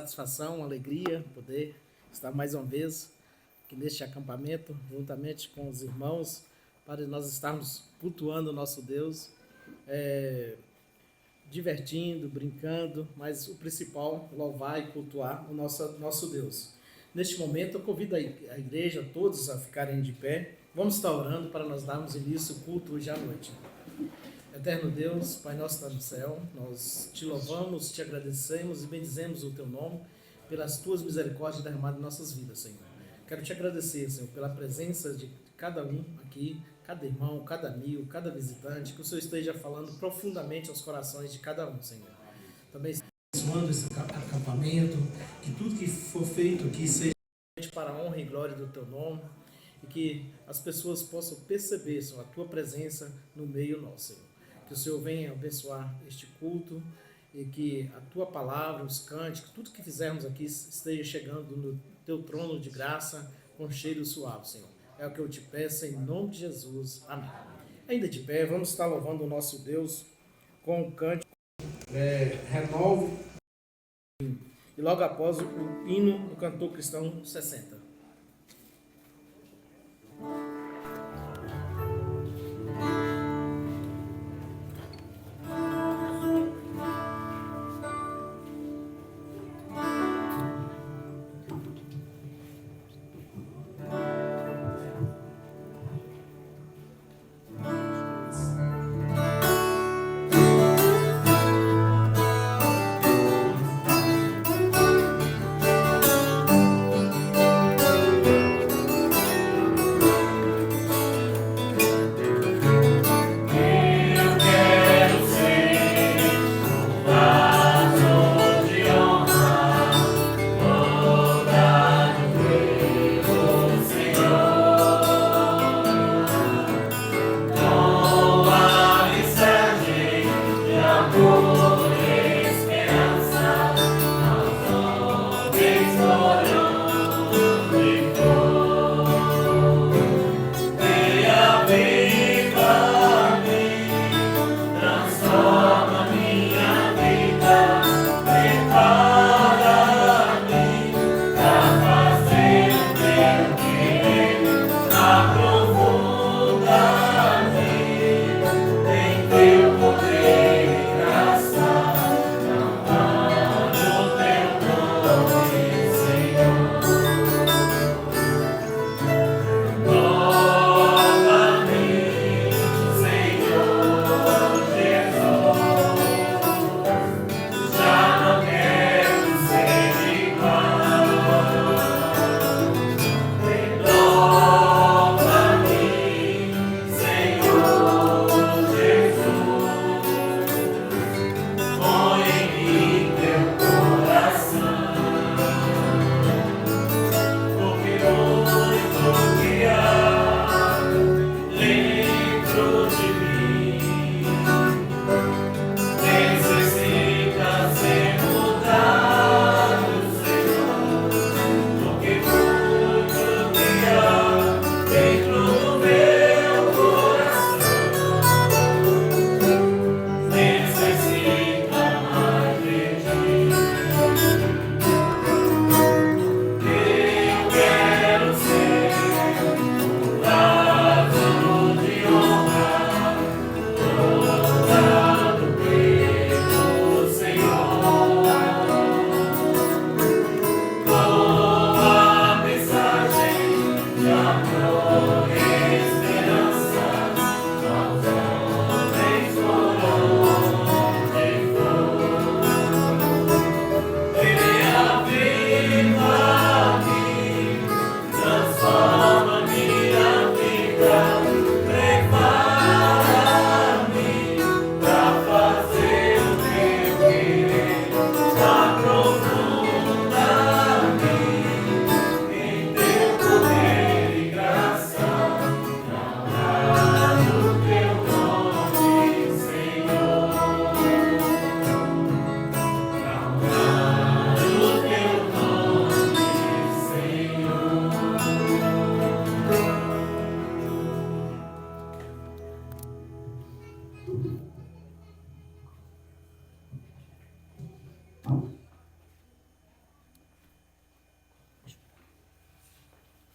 Satisfação, uma alegria poder estar mais uma vez aqui neste acampamento, juntamente com os irmãos, para nós estarmos cultuando o nosso Deus, divertindo, brincando, mas o principal, louvar e cultuar o nosso Deus. Neste momento, eu convido a igreja, todos a ficarem de pé. Vamos estar orando para nós darmos início ao culto hoje à noite. Eterno Deus, Pai nosso que está no céu, nós te louvamos, te agradecemos e bendizemos o teu nome pelas tuas misericórdias derramadas em nossas vidas, Senhor. Quero te agradecer, Senhor, pela presença de cada um aqui, cada irmão, cada amigo, cada visitante, que o Senhor esteja falando profundamente aos corações de cada um, Senhor. Também abençoando esse acampamento, que tudo que for feito aqui seja para a honra e glória do teu nome e que as pessoas possam perceber, Senhor, a tua presença no meio nosso, Senhor. Que o Senhor venha abençoar este culto e que a tua palavra, os cânticos, tudo que fizermos aqui esteja chegando no teu trono de graça com cheiro suave, Senhor. É o que eu te peço em nome de Jesus. Amém. Ainda de pé, vamos estar louvando o nosso Deus com o cântico Renovo e logo após o hino do cantor cristão 60.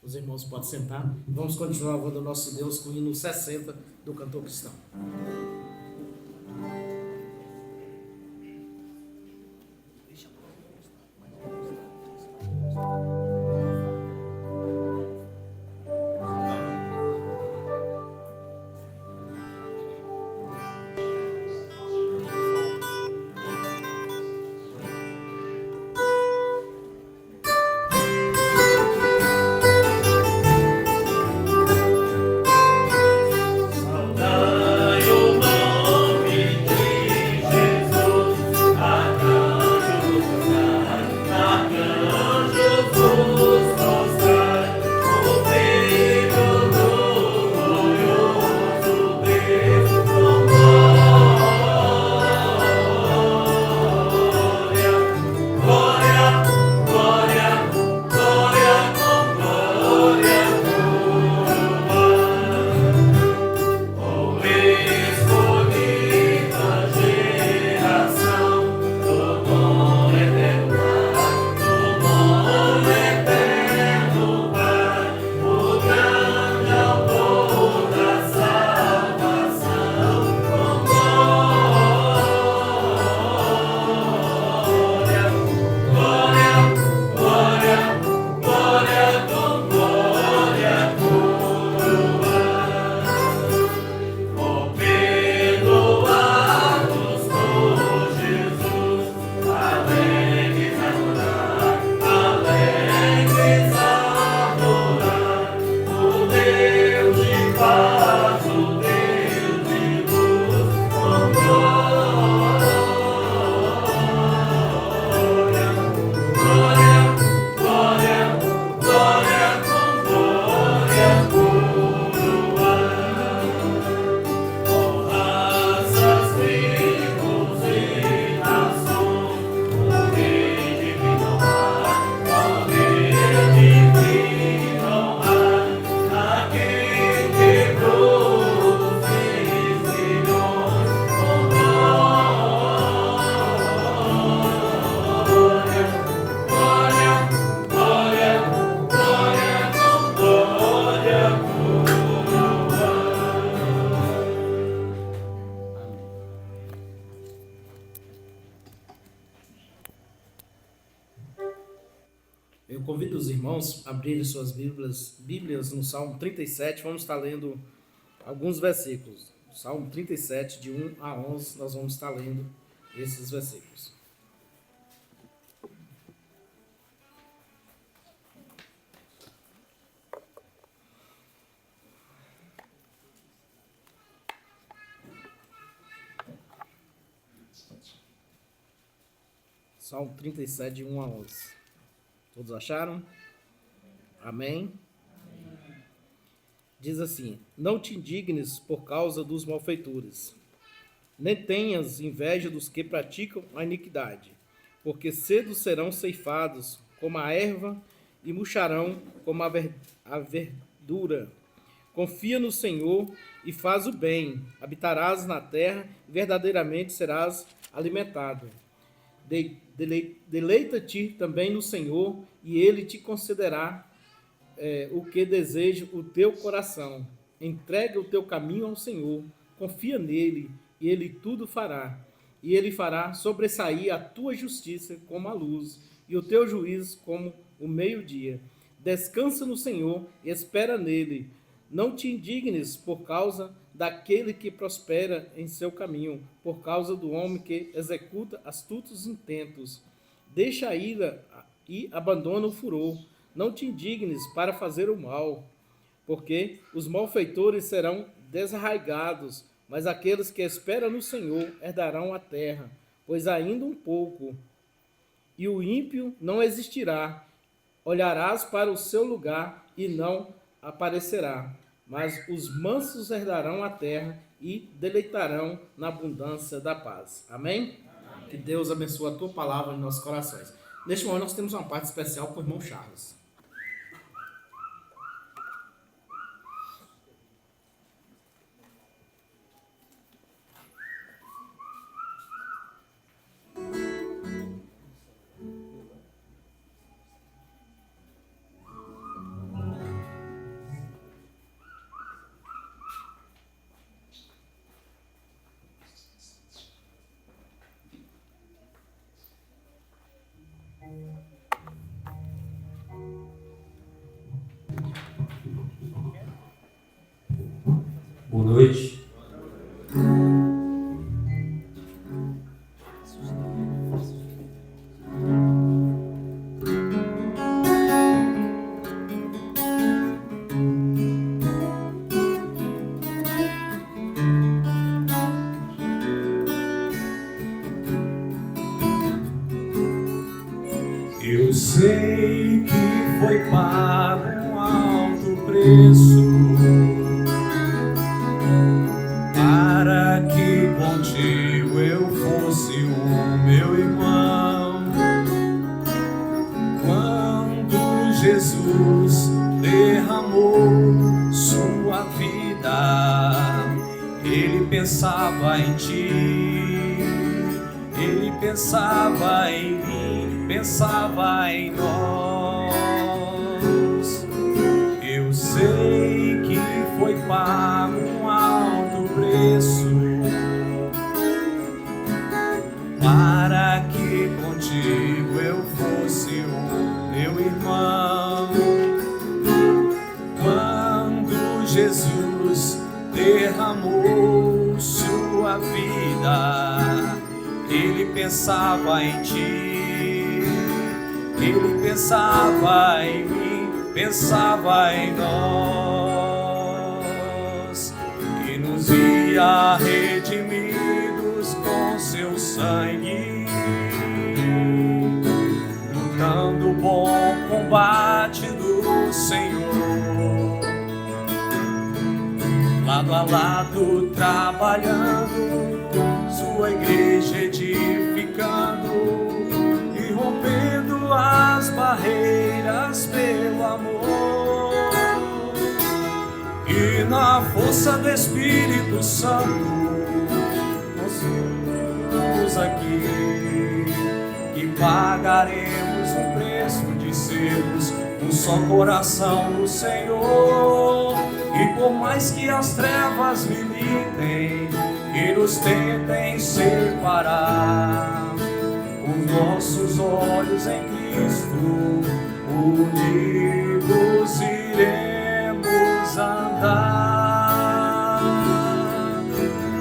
Os irmãos podem sentar. Vamos continuar louvando o nosso Deus com o hino 60 do cantor cristão. Eu convido os irmãos a abrirem suas Bíblias no Salmo 37. Vamos estar lendo alguns versículos. Salmo 37, de 1 a 11, nós vamos estar lendo esses versículos. Salmo 37, de 1 a 11. Todos acharam? Amém? Diz assim: não te indignes por causa dos malfeitores, nem tenhas inveja dos que praticam a iniquidade, porque cedo serão ceifados como a erva e murcharão como a verdura. Confia no Senhor e faz o bem, habitarás na terra e verdadeiramente serás alimentado. Deleita-te também no Senhor, e Ele te concederá o que deseja o teu coração. Entrega o teu caminho ao Senhor, confia nele, e Ele tudo fará. E Ele fará sobressair a tua justiça como a luz, e o teu juízo como o meio-dia. Descansa no Senhor e espera nele. Não te indignes por causa daquele que prospera em seu caminho, por causa do homem que executa astutos intentos. Deixa a ira e abandona o furor. Não te indignes para fazer o mal, porque os malfeitores serão desarraigados, mas aqueles que esperam no Senhor herdarão a terra. Pois ainda um pouco, e o ímpio não existirá. Olharás para o seu lugar e não aparecerá. Mas os mansos herdarão a terra e deleitarão na abundância da paz. Amém? Amém. Que Deus abençoe a tua palavra em nossos corações. Neste momento nós temos uma parte especial com o irmão Charles. Boa noite. Eu sei que foi pago um alto preço para que contigo eu fosse o meu irmão. Quando Jesus derramou sua vida, ele pensava em ti, ele pensava em mim, pensava em nós. Eu sei que foi pago um alto preço para que contigo eu fosse o meu irmão. Quando Jesus derramou sua vida, ele pensava em ti, ele pensava em mim, pensava em nós, e nos via redimidos com seu sangue, lutando o bom combate do Senhor, lado a lado trabalhando, sua igreja edificando e rompendo as barreiras pelo amor. E na força do Espírito Santo nós estamos aqui e pagaremos o preço de sermos um só coração no Senhor. E por mais que as trevas militem e nos tentem separar, os nossos olhos em Cristo unidos iremos andar,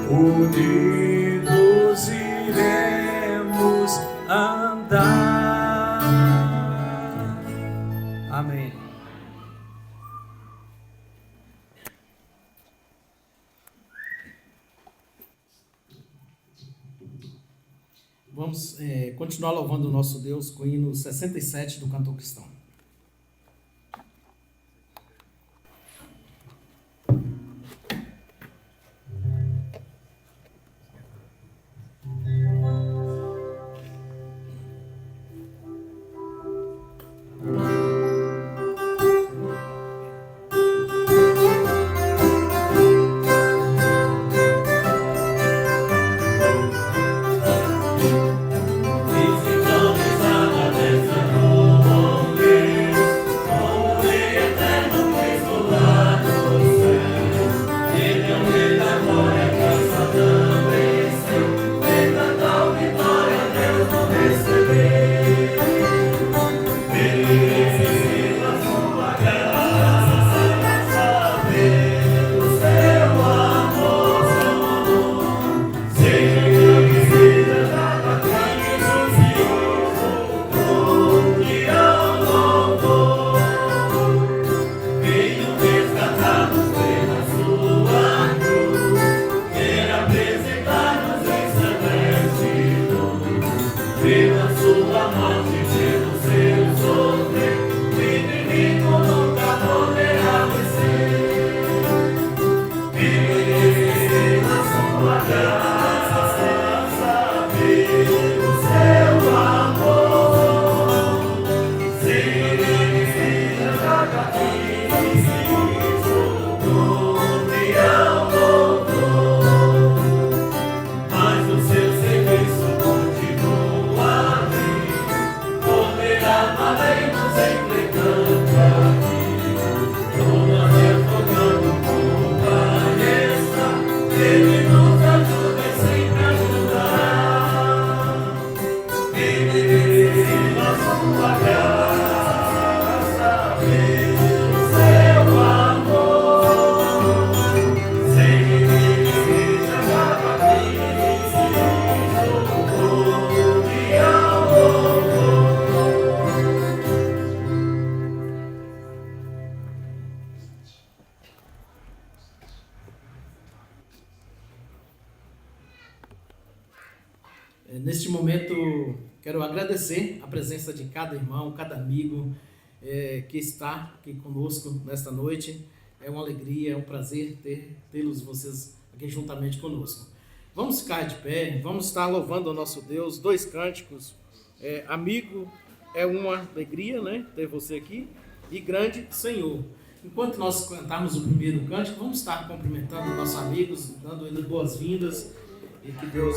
unidos iremos andar. Amém. Vamos continuar louvando o nosso Deus com o hino 67 do Cantor Cristão. Seu amor, Senhor. Neste momento, quero agradecer a presença de cada irmão, cada amigo que está aqui conosco nesta noite. É uma alegria, é um prazer tê-los vocês aqui juntamente conosco. Vamos ficar de pé, vamos estar louvando o nosso Deus, 2 cânticos. Amigo, é uma alegria, né, ter você aqui, e grande Senhor. Enquanto nós cantarmos o primeiro cântico, vamos estar cumprimentando nossos amigos, dando eles boas-vindas, e que Deus...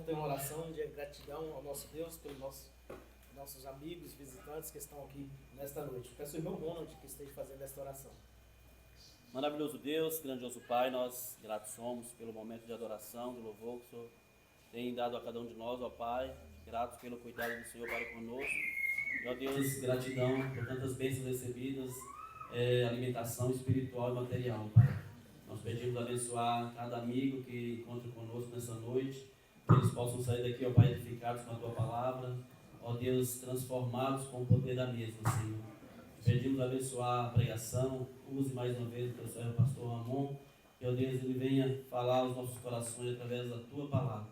ter uma oração de gratidão ao nosso Deus pelos nossos amigos, visitantes que estão aqui nesta noite. Peço ao irmão Ronald que esteja fazendo esta oração. Maravilhoso Deus, grandioso Pai, nós gratos somos pelo momento de adoração, de louvor que o Senhor tem dado a cada um de nós, ó Pai. Gratos pelo cuidado do Senhor para conosco. E, ó Deus, gratidão por tantas bênçãos recebidas, alimentação espiritual e material, Pai. Nós pedimos abençoar cada amigo que encontra conosco nessa noite, que eles possam sair daqui, ó Pai, edificados com a Tua palavra, ó Deus, transformados com o poder da mesma, Senhor. Pedimos abençoar a pregação, use mais uma vez o Teu servo pastor Ramon, que, ó Deus, ele venha falar aos nossos corações através da Tua palavra.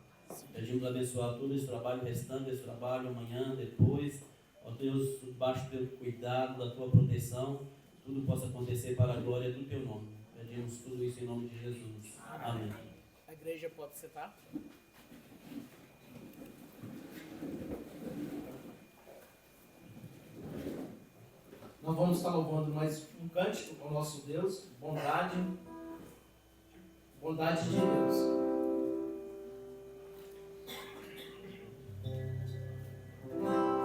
Pedimos abençoar todo esse trabalho restante, esse trabalho amanhã, depois, ó Deus, debaixo do Teu cuidado, da Tua proteção, tudo possa acontecer para a glória do Teu nome. Pedimos tudo isso em nome de Jesus. Amém. A igreja pode sentar. Nós vamos estar louvando mais um cântico ao nosso Deus, bondade de Deus. Oh,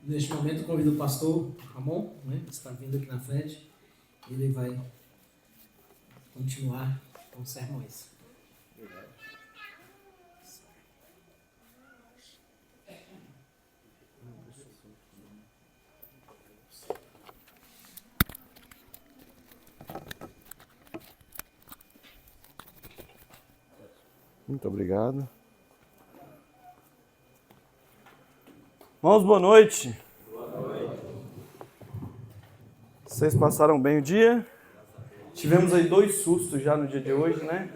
Neste momento, convido o pastor Ramon, né, que está vindo aqui na frente. Ele vai continuar com os sermões. Muito obrigado. Irmãos, boa noite. Boa noite. Vocês passaram bem o dia? Tivemos aí 2 sustos já no dia de hoje, né?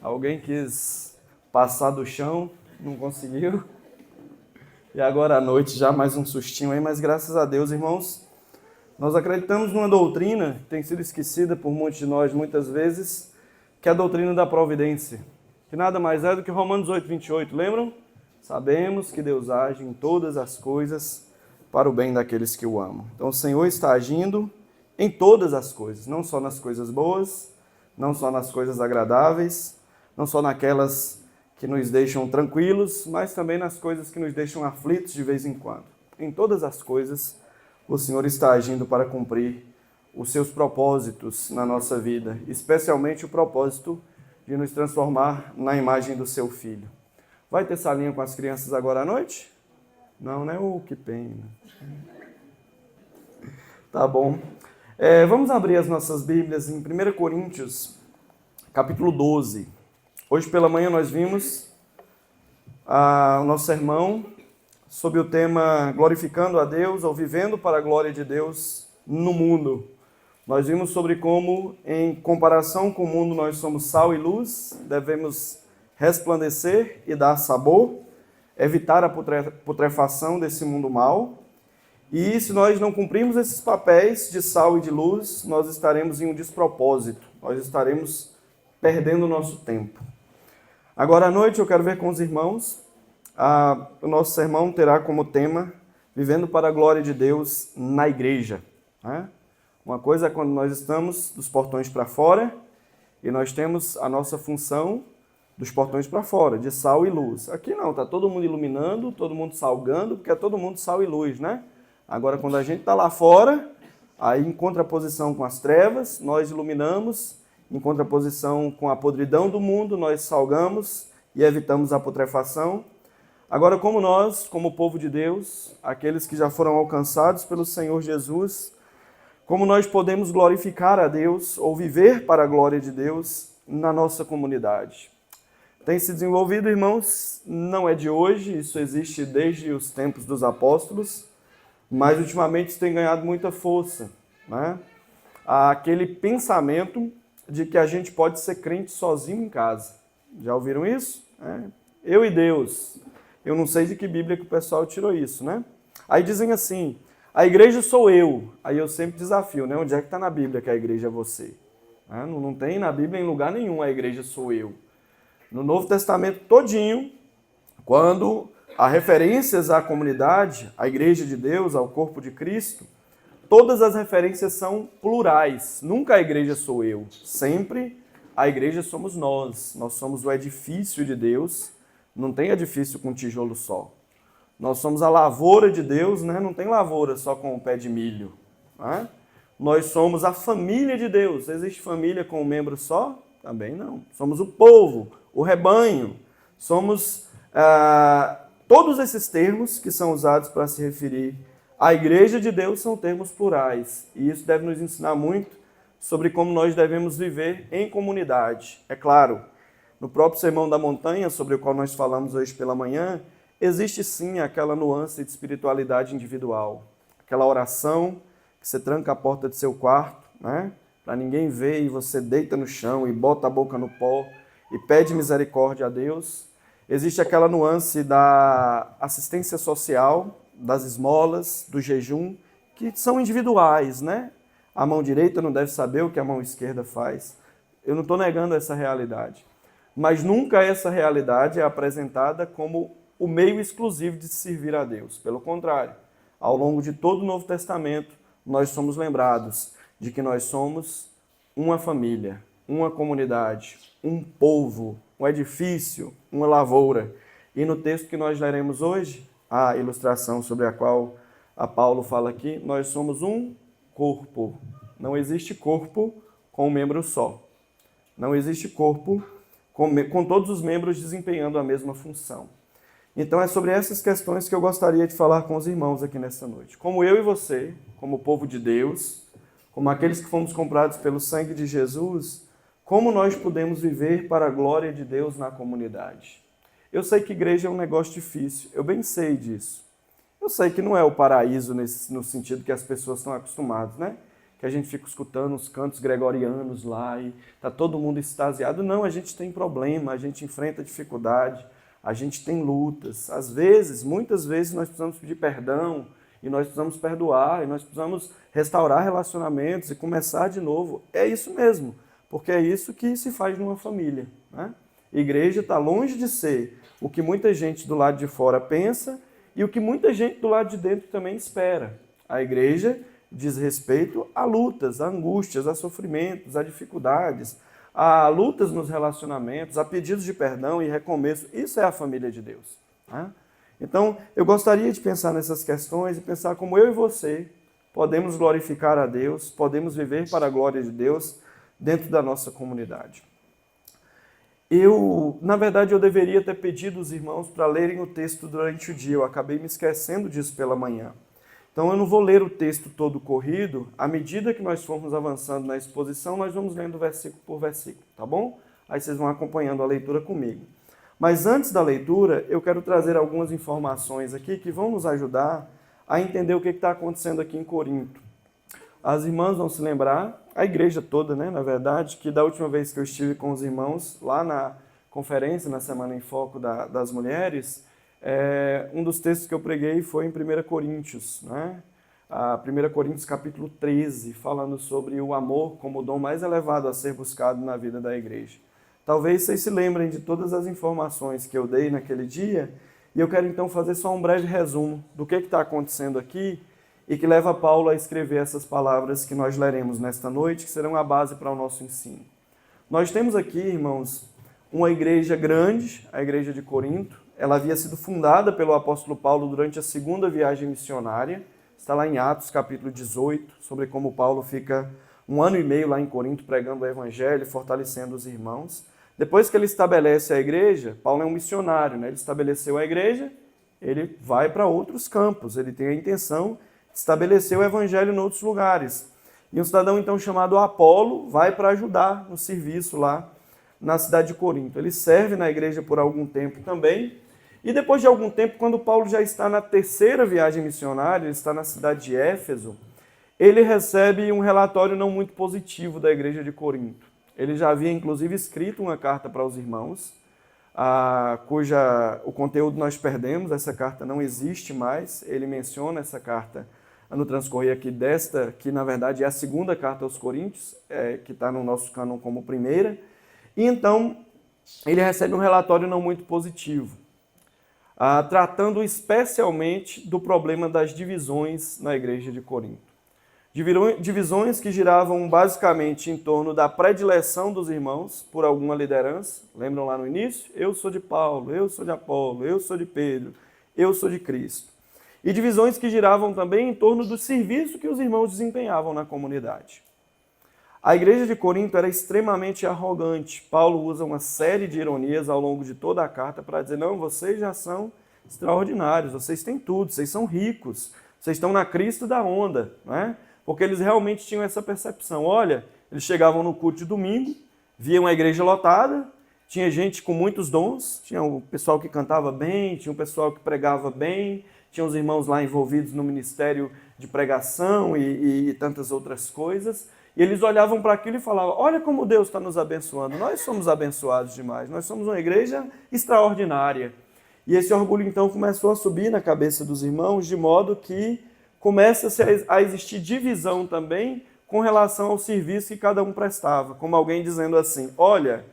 Alguém quis passar do chão, não conseguiu. E agora à noite já mais um sustinho aí, mas graças a Deus, irmãos, nós acreditamos numa doutrina que tem sido esquecida por muitos de nós muitas vezes, que é a doutrina da providência. Que nada mais é do que Romanos 8:28, lembram? Sabemos que Deus age em todas as coisas para o bem daqueles que o amam. Então o Senhor está agindo em todas as coisas, não só nas coisas boas, não só nas coisas agradáveis, não só naquelas que nos deixam tranquilos, mas também nas coisas que nos deixam aflitos de vez em quando. Em todas as coisas, o Senhor está agindo para cumprir os seus propósitos na nossa vida, especialmente o propósito de nos transformar na imagem do seu Filho. Vai ter salinha com as crianças agora à noite? Não, né? Que pena. Tá bom. Vamos abrir as nossas Bíblias em 1 Coríntios, capítulo 12. Hoje pela manhã nós vimos o nosso sermão sobre o tema Glorificando a Deus ou Vivendo para a Glória de Deus no Mundo. Nós vimos sobre como, em comparação com o mundo, nós somos sal e luz, devemos resplandecer e dar sabor, evitar a putrefação desse mundo mau. E se nós não cumprirmos esses papéis de sal e de luz, nós estaremos em um despropósito, nós estaremos perdendo o nosso tempo. Agora à noite eu quero ver com os irmãos, o nosso sermão terá como tema Vivendo para a Glória de Deus na Igreja, né? Uma coisa é quando nós estamos dos portões para fora e nós temos a nossa função dos portões para fora, de sal e luz. Aqui não, está todo mundo iluminando, todo mundo salgando, porque é todo mundo sal e luz, né? Agora, quando a gente está lá fora, aí em contraposição com as trevas, nós iluminamos, em contraposição com a podridão do mundo, nós salgamos e evitamos a putrefação. Agora, como nós, como povo de Deus, aqueles que já foram alcançados pelo Senhor Jesus, como nós podemos glorificar a Deus ou viver para a glória de Deus na nossa comunidade. Tem se desenvolvido, irmãos, não é de hoje, isso existe desde os tempos dos apóstolos, mas ultimamente isso tem ganhado muita força, né? Há aquele pensamento de que a gente pode ser crente sozinho em casa. Já ouviram isso? Eu e Deus. Eu não sei de que Bíblia que o pessoal tirou isso, né? Aí dizem assim, a igreja sou eu. Aí eu sempre desafio, né? Onde é que está na Bíblia que a igreja é você? Não tem na Bíblia em lugar nenhum a igreja sou eu. No Novo Testamento todinho, quando há referências à comunidade, à igreja de Deus, ao corpo de Cristo, todas as referências são plurais. Nunca a igreja sou eu. Sempre a igreja somos nós. Nós somos o edifício de Deus. Não tem edifício com tijolo só. Nós somos a lavoura de Deus, né? Não tem lavoura só com o pé de milho. Né? Nós somos a família de Deus. Existe família com um membro só? Também não. Somos o povo, o rebanho. Somos todos esses termos que são usados para se referir à igreja de Deus são termos plurais. E isso deve nos ensinar muito sobre como nós devemos viver em comunidade. É claro, no próprio Sermão da Montanha, sobre o qual nós falamos hoje pela manhã, existe sim aquela nuance de espiritualidade individual, aquela oração que você tranca a porta do seu quarto, né, para ninguém ver e você deita no chão e bota a boca no pó e pede misericórdia a Deus. Existe aquela nuance da assistência social, das esmolas, do jejum, que são individuais, né? A mão direita não deve saber o que a mão esquerda faz. Eu não estou negando essa realidade, mas nunca essa realidade é apresentada como o meio exclusivo de servir a Deus. Pelo contrário, ao longo de todo o Novo Testamento, nós somos lembrados de que nós somos uma família, uma comunidade, um povo, um edifício, uma lavoura. E no texto que nós leremos hoje, a ilustração sobre a qual a Paulo fala aqui, nós somos um corpo. Não existe corpo com um membro só. Não existe corpo com todos os membros desempenhando a mesma função. Então é sobre essas questões que eu gostaria de falar com os irmãos aqui nesta noite. Como eu e você, como povo de Deus, como aqueles que fomos comprados pelo sangue de Jesus, como nós podemos viver para a glória de Deus na comunidade? Eu sei que igreja é um negócio difícil, eu bem sei disso. Eu sei que não é o paraíso no sentido que as pessoas estão acostumadas, né? Que a gente fica escutando os cantos gregorianos lá e está todo mundo extasiado. Não, a gente tem problema, a gente enfrenta dificuldade, a gente tem lutas. Às vezes, muitas vezes, nós precisamos pedir perdão e nós precisamos perdoar e nós precisamos restaurar relacionamentos e começar de novo. É isso mesmo, porque é isso que se faz numa família, né? Igreja está longe de ser o que muita gente do lado de fora pensa e o que muita gente do lado de dentro também espera. A igreja diz respeito a lutas, a angústias, a sofrimentos, a dificuldades, a lutas nos relacionamentos, a pedidos de perdão e recomeço. Isso é a família de Deus, né? Então, eu gostaria de pensar nessas questões e pensar como eu e você podemos glorificar a Deus, podemos viver para a glória de Deus dentro da nossa comunidade. Na verdade, eu deveria ter pedido os irmãos para lerem o texto durante o dia. Eu acabei me esquecendo disso pela manhã. Então, eu não vou ler o texto todo corrido. À medida que nós formos avançando na exposição, nós vamos lendo versículo por versículo, tá bom? Aí vocês vão acompanhando a leitura comigo. Mas antes da leitura, eu quero trazer algumas informações aqui que vão nos ajudar a entender o que está acontecendo aqui em Corinto. As irmãs vão se lembrar, a igreja toda, né, na verdade, que da última vez que eu estive com os irmãos, lá na conferência, na Semana em Foco das Mulheres, um dos textos que eu preguei foi em 1 Coríntios, né? 1 Coríntios capítulo 13, falando sobre o amor como o dom mais elevado a ser buscado na vida da igreja. Talvez vocês se lembrem de todas as informações que eu dei naquele dia, e eu quero então fazer só um breve resumo do que está acontecendo aqui e que leva Paulo a escrever essas palavras que nós leremos nesta noite, que serão a base para o nosso ensino. Nós temos aqui, irmãos, uma igreja grande, a igreja de Corinto. Ela havia sido fundada pelo apóstolo Paulo durante a segunda viagem missionária. Está lá em Atos, capítulo 18, sobre como Paulo fica 1 ano e meio lá em Corinto pregando o evangelho, fortalecendo os irmãos. Depois que ele estabelece a igreja, Paulo é um missionário, né? Ele estabeleceu a igreja, ele vai para outros campos, ele tem a intenção de estabelecer o evangelho em outros lugares. E um cidadão então chamado Apolo vai para ajudar no serviço lá na cidade de Corinto. Ele serve na igreja por algum tempo também. E depois de algum tempo, quando Paulo já está na terceira viagem missionária, ele está na cidade de Éfeso, ele recebe um relatório não muito positivo da igreja de Corinto. Ele já havia, inclusive, escrito uma carta para os irmãos, o conteúdo nós perdemos, essa carta não existe mais. Ele menciona essa carta no transcorrer aqui que na verdade é a segunda carta aos Coríntios, que está no nosso cânon como primeira. E então, ele recebe um relatório não muito positivo, tratando especialmente do problema das divisões na igreja de Corinto. Divisões que giravam basicamente em torno da predileção dos irmãos por alguma liderança. Lembram lá no início? Eu sou de Paulo, eu sou de Apolo, eu sou de Pedro, eu sou de Cristo. E divisões que giravam também em torno do serviço que os irmãos desempenhavam na comunidade. A igreja de Corinto era extremamente arrogante. Paulo usa uma série de ironias ao longo de toda a carta para dizer, não, vocês já são extraordinários, vocês têm tudo, vocês são ricos, vocês estão na crista da onda, né? Porque eles realmente tinham essa percepção. Olha, eles chegavam no culto de domingo, viam a igreja lotada, tinha gente com muitos dons, tinha o pessoal que cantava bem, tinha o pessoal que pregava bem, tinha os irmãos lá envolvidos no ministério de pregação e tantas outras coisas. E eles olhavam para aquilo e falavam, olha como Deus está nos abençoando, nós somos abençoados demais, nós somos uma igreja extraordinária. E esse orgulho então começou a subir na cabeça dos irmãos, de modo que começa a existir divisão também com relação ao serviço que cada um prestava, como alguém dizendo assim, olha,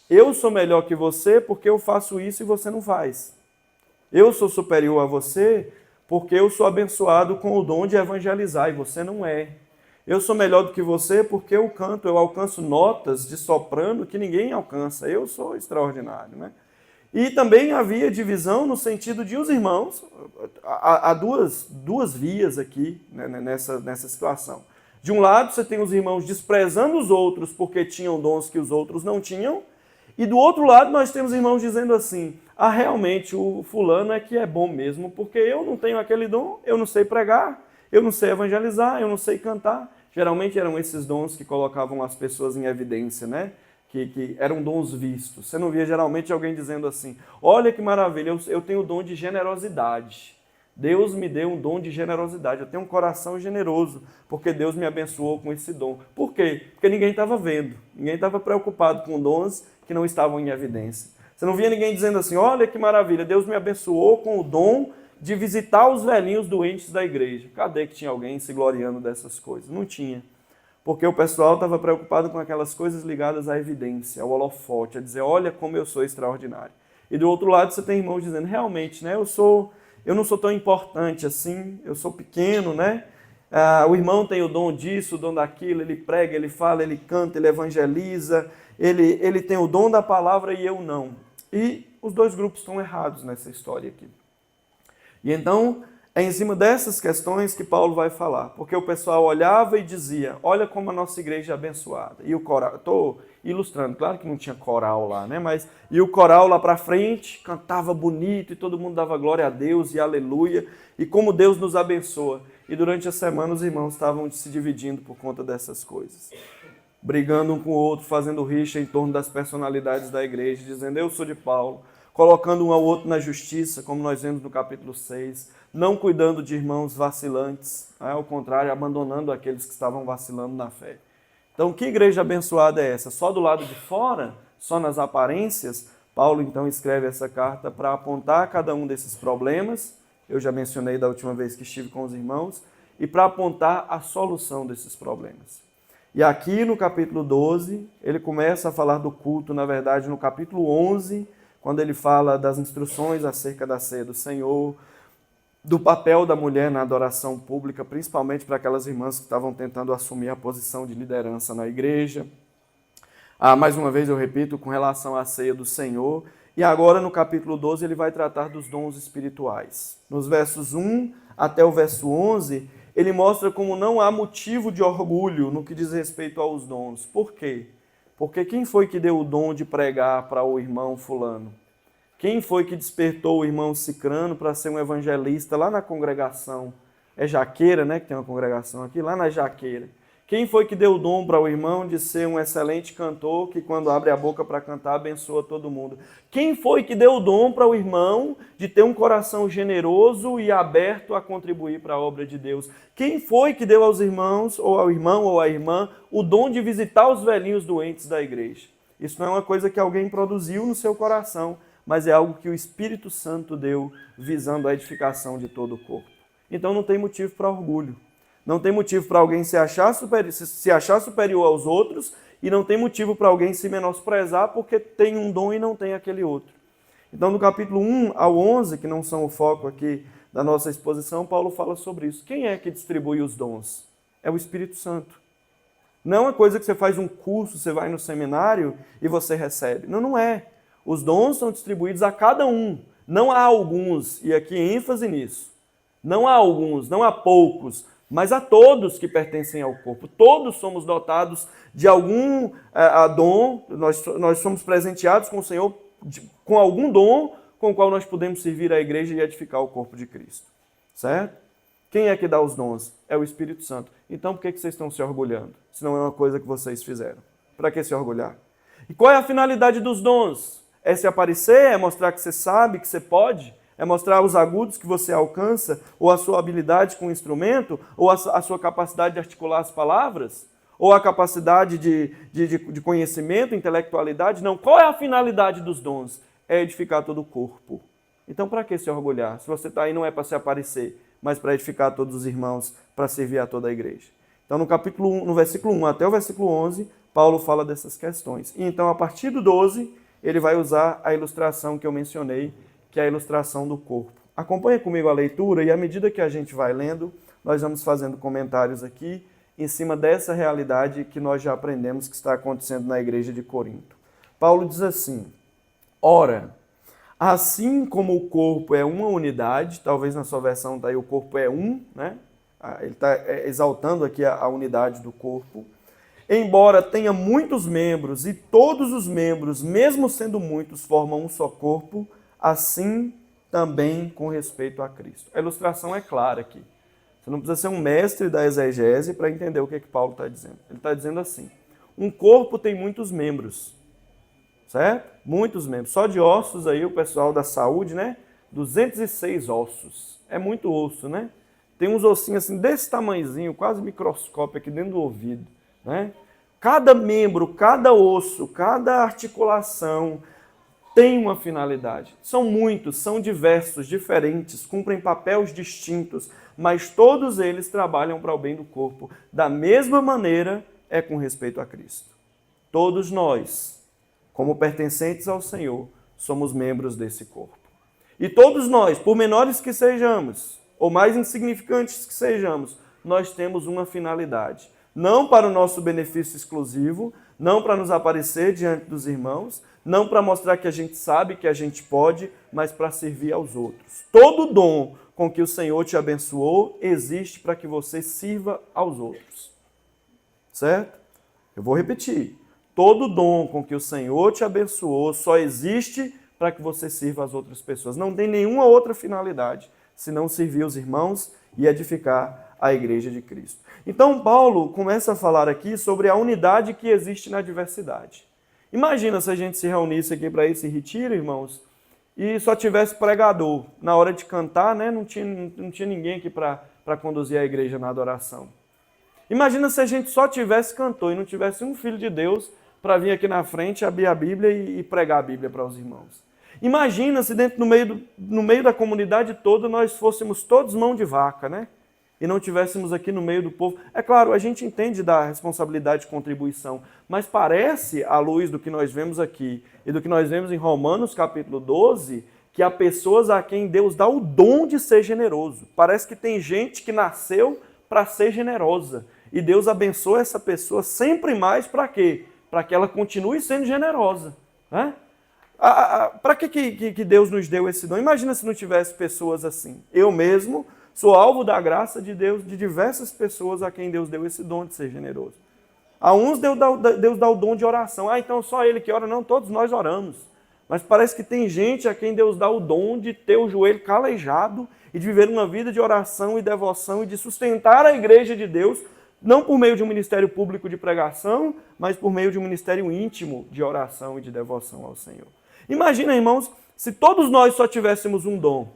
eu sou melhor que você porque eu faço isso e você não faz. Eu sou superior a você porque eu sou abençoado com o dom de evangelizar e você não é. Eu sou melhor do que você porque eu canto, eu alcanço notas de soprano que ninguém alcança. Eu sou extraordinário, né? E também havia divisão no sentido de os irmãos, há duas vias aqui, né, nessa situação. De um lado, você tem os irmãos desprezando os outros porque tinham dons que os outros não tinham, e do outro lado nós temos irmãos dizendo assim, realmente o fulano é que é bom mesmo, porque eu não tenho aquele dom, eu não sei pregar, eu não sei evangelizar, eu não sei cantar. Geralmente eram esses dons que colocavam as pessoas em evidência, né? Que eram dons vistos. Você não via geralmente alguém dizendo assim, olha que maravilha, eu tenho o dom de generosidade. Deus me deu um dom de generosidade, eu tenho um coração generoso, porque Deus me abençoou com esse dom. Por quê? Porque ninguém estava vendo, ninguém estava preocupado com dons que não estavam em evidência. Você não via ninguém dizendo assim, olha que maravilha, Deus me abençoou com o dom de visitar os velhinhos doentes da igreja. Cadê que tinha alguém se gloriando dessas coisas? Não tinha. Porque o pessoal estava preocupado com aquelas coisas ligadas à evidência, ao holofote, a dizer, olha como eu sou extraordinário. E do outro lado você tem irmãos dizendo, realmente, né, eu não sou tão importante assim, eu sou pequeno, né? O irmão tem o dom disso, o dom daquilo, ele prega, ele fala, ele canta, ele evangeliza, ele tem o dom da palavra e eu não. E os dois grupos estão errados nessa história aqui. E então, é em cima dessas questões que Paulo vai falar, porque o pessoal olhava e dizia, olha como a nossa igreja é abençoada. E o coral, estou ilustrando, claro que não tinha coral lá, né? E o coral lá para frente cantava bonito e todo mundo dava glória a Deus e aleluia, e como Deus nos abençoa. E durante a semana os irmãos estavam se dividindo por conta dessas coisas, brigando um com o outro, fazendo rixa em torno das personalidades da igreja, dizendo eu sou de Paulo, colocando um ao outro na justiça, como nós vemos no capítulo 6, não cuidando de irmãos vacilantes, ao contrário, abandonando aqueles que estavam vacilando na fé. Então, que igreja abençoada é essa? Só do lado de fora? Só nas aparências? Paulo, então, escreve essa carta para apontar cada um desses problemas, eu já mencionei da última vez que estive com os irmãos, e para apontar a solução desses problemas. E aqui no capítulo 12, ele começa a falar do culto, na verdade, no capítulo 11, quando ele fala das instruções acerca da ceia do Senhor, do papel da mulher na adoração pública, principalmente para aquelas irmãs que estavam tentando assumir a posição de liderança na igreja. Mais uma vez eu repito, com relação à ceia do Senhor. E agora no capítulo 12 ele vai tratar dos dons espirituais. Nos versos 1 até o verso 11, ele mostra como não há motivo de orgulho no que diz respeito aos dons. Por quê? Porque quem foi que deu o dom de pregar para o irmão fulano? Quem foi que despertou o irmão Cicrano para ser um evangelista lá na congregação? É Jaqueira, né, que tem uma congregação aqui, lá na Jaqueira. Quem foi que deu o dom para o irmão de ser um excelente cantor que quando abre a boca para cantar abençoa todo mundo? Quem foi que deu o dom para o irmão de ter um coração generoso e aberto a contribuir para a obra de Deus? Quem foi que deu aos irmãos, ou ao irmão ou à irmã, o dom de visitar os velhinhos doentes da igreja? Isso não é uma coisa que alguém produziu no seu coração, mas é algo que o Espírito Santo deu visando a edificação de todo o corpo. Então não tem motivo para orgulho. Não tem motivo para alguém se achar superior aos outros e não tem motivo para alguém se menosprezar porque tem um dom e não tem aquele outro. Então no capítulo 1 ao 11, que não são o foco aqui da nossa exposição, Paulo fala sobre isso. Quem é que distribui os dons? É o Espírito Santo. Não é uma coisa que você faz um curso, você vai no seminário e você recebe. Não, não é. Os dons são distribuídos a cada um. Não há alguns, e aqui ênfase nisso. Não há alguns, não há poucos, mas a todos que pertencem ao corpo. Todos somos dotados de algum dom, nós somos presenteados com o Senhor com algum dom com o qual nós podemos servir a igreja e edificar o corpo de Cristo. Certo? Quem é que dá os dons? É o Espírito Santo. Então por que vocês estão se orgulhando? Se não é uma coisa que vocês fizeram. Para que se orgulhar? E qual é a finalidade dos dons? É se aparecer? É mostrar que você sabe, que você pode? É mostrar os agudos que você alcança? Ou a sua habilidade com o instrumento? Ou a sua capacidade de articular as palavras? Ou a capacidade de conhecimento, intelectualidade? Não. Qual é a finalidade dos dons? É edificar todo o corpo. Então, para que se orgulhar? Se você está aí, não é para se aparecer, mas para edificar todos os irmãos, para servir a toda a igreja. Então, no versículo 1 até o versículo 11, Paulo fala dessas questões. E então, a partir do 12, ele vai usar a ilustração que eu mencionei, que é a ilustração do corpo. Acompanhe comigo a leitura e à medida que a gente vai lendo, nós vamos fazendo comentários aqui em cima dessa realidade que nós já aprendemos que está acontecendo na igreja de Corinto. Paulo diz assim: ora, Assim como o corpo é uma unidade, talvez na sua versão daí o corpo é um, né? Ele está exaltando aqui a unidade do corpo. Embora tenha muitos membros e todos os membros, mesmo sendo muitos, formam um só corpo, assim também com respeito a Cristo. A ilustração é clara aqui. Você não precisa ser um mestre da exegese para entender o que Paulo está dizendo. Ele está dizendo assim, um corpo tem muitos membros, certo? Muitos membros. Só de ossos aí, o pessoal da saúde, né? 206 ossos. É muito osso, né? Tem uns ossinhos assim desse tamanhozinho, quase microscópio aqui dentro do ouvido, né? Cada membro, cada osso, cada articulação tem uma finalidade. São muitos, são diversos, diferentes, cumprem papéis distintos, mas todos eles trabalham para o bem do corpo. Da mesma maneira é com respeito a Cristo. Todos nós, como pertencentes ao Senhor, somos membros desse corpo. E todos nós, por menores que sejamos, ou mais insignificantes que sejamos, nós temos uma finalidade. Não para o nosso benefício exclusivo, não para nos aparecer diante dos irmãos, não para mostrar que a gente sabe, que a gente pode, mas para servir aos outros. Todo dom com que o Senhor te abençoou existe para que você sirva aos outros. Certo? Eu vou repetir. Todo dom com que o Senhor te abençoou só existe para que você sirva às outras pessoas. Não tem nenhuma outra finalidade senão servir os irmãos e edificar a igreja de Cristo. Então, Paulo começa a falar aqui sobre a unidade que existe na diversidade. Imagina se a gente se reunisse aqui para esse retiro, irmãos, e só tivesse pregador. Na hora de cantar, né, não tinha ninguém aqui para conduzir a igreja na adoração. Imagina se a gente só tivesse cantor e não tivesse um filho de Deus para vir aqui na frente, abrir a Bíblia e pregar a Bíblia para os irmãos. Imagina se dentro no meio da comunidade toda nós fôssemos todos mão de vaca, né? E não tivéssemos aqui no meio do povo. É claro, a gente entende da responsabilidade de contribuição, mas parece, à luz do que nós vemos aqui e do que nós vemos em Romanos capítulo 12, que há pessoas a quem Deus dá o dom de ser generoso. Parece que tem gente que nasceu para ser generosa. E Deus abençoa essa pessoa sempre mais para quê? Para que ela continue sendo generosa. Né? Para que Deus nos deu esse dom? Imagina se não tivesse pessoas assim. Eu mesmo sou alvo da graça de Deus, de diversas pessoas a quem Deus deu esse dom de ser generoso. A uns Deus dá o dom de oração. Então só ele que ora. Não, todos nós oramos. Mas parece que tem gente a quem Deus dá o dom de ter o joelho calejado e de viver uma vida de oração e devoção e de sustentar a igreja de Deus, não por meio de um ministério público de pregação, mas por meio de um ministério íntimo de oração e de devoção ao Senhor. Imagina, irmãos, se todos nós só tivéssemos um dom,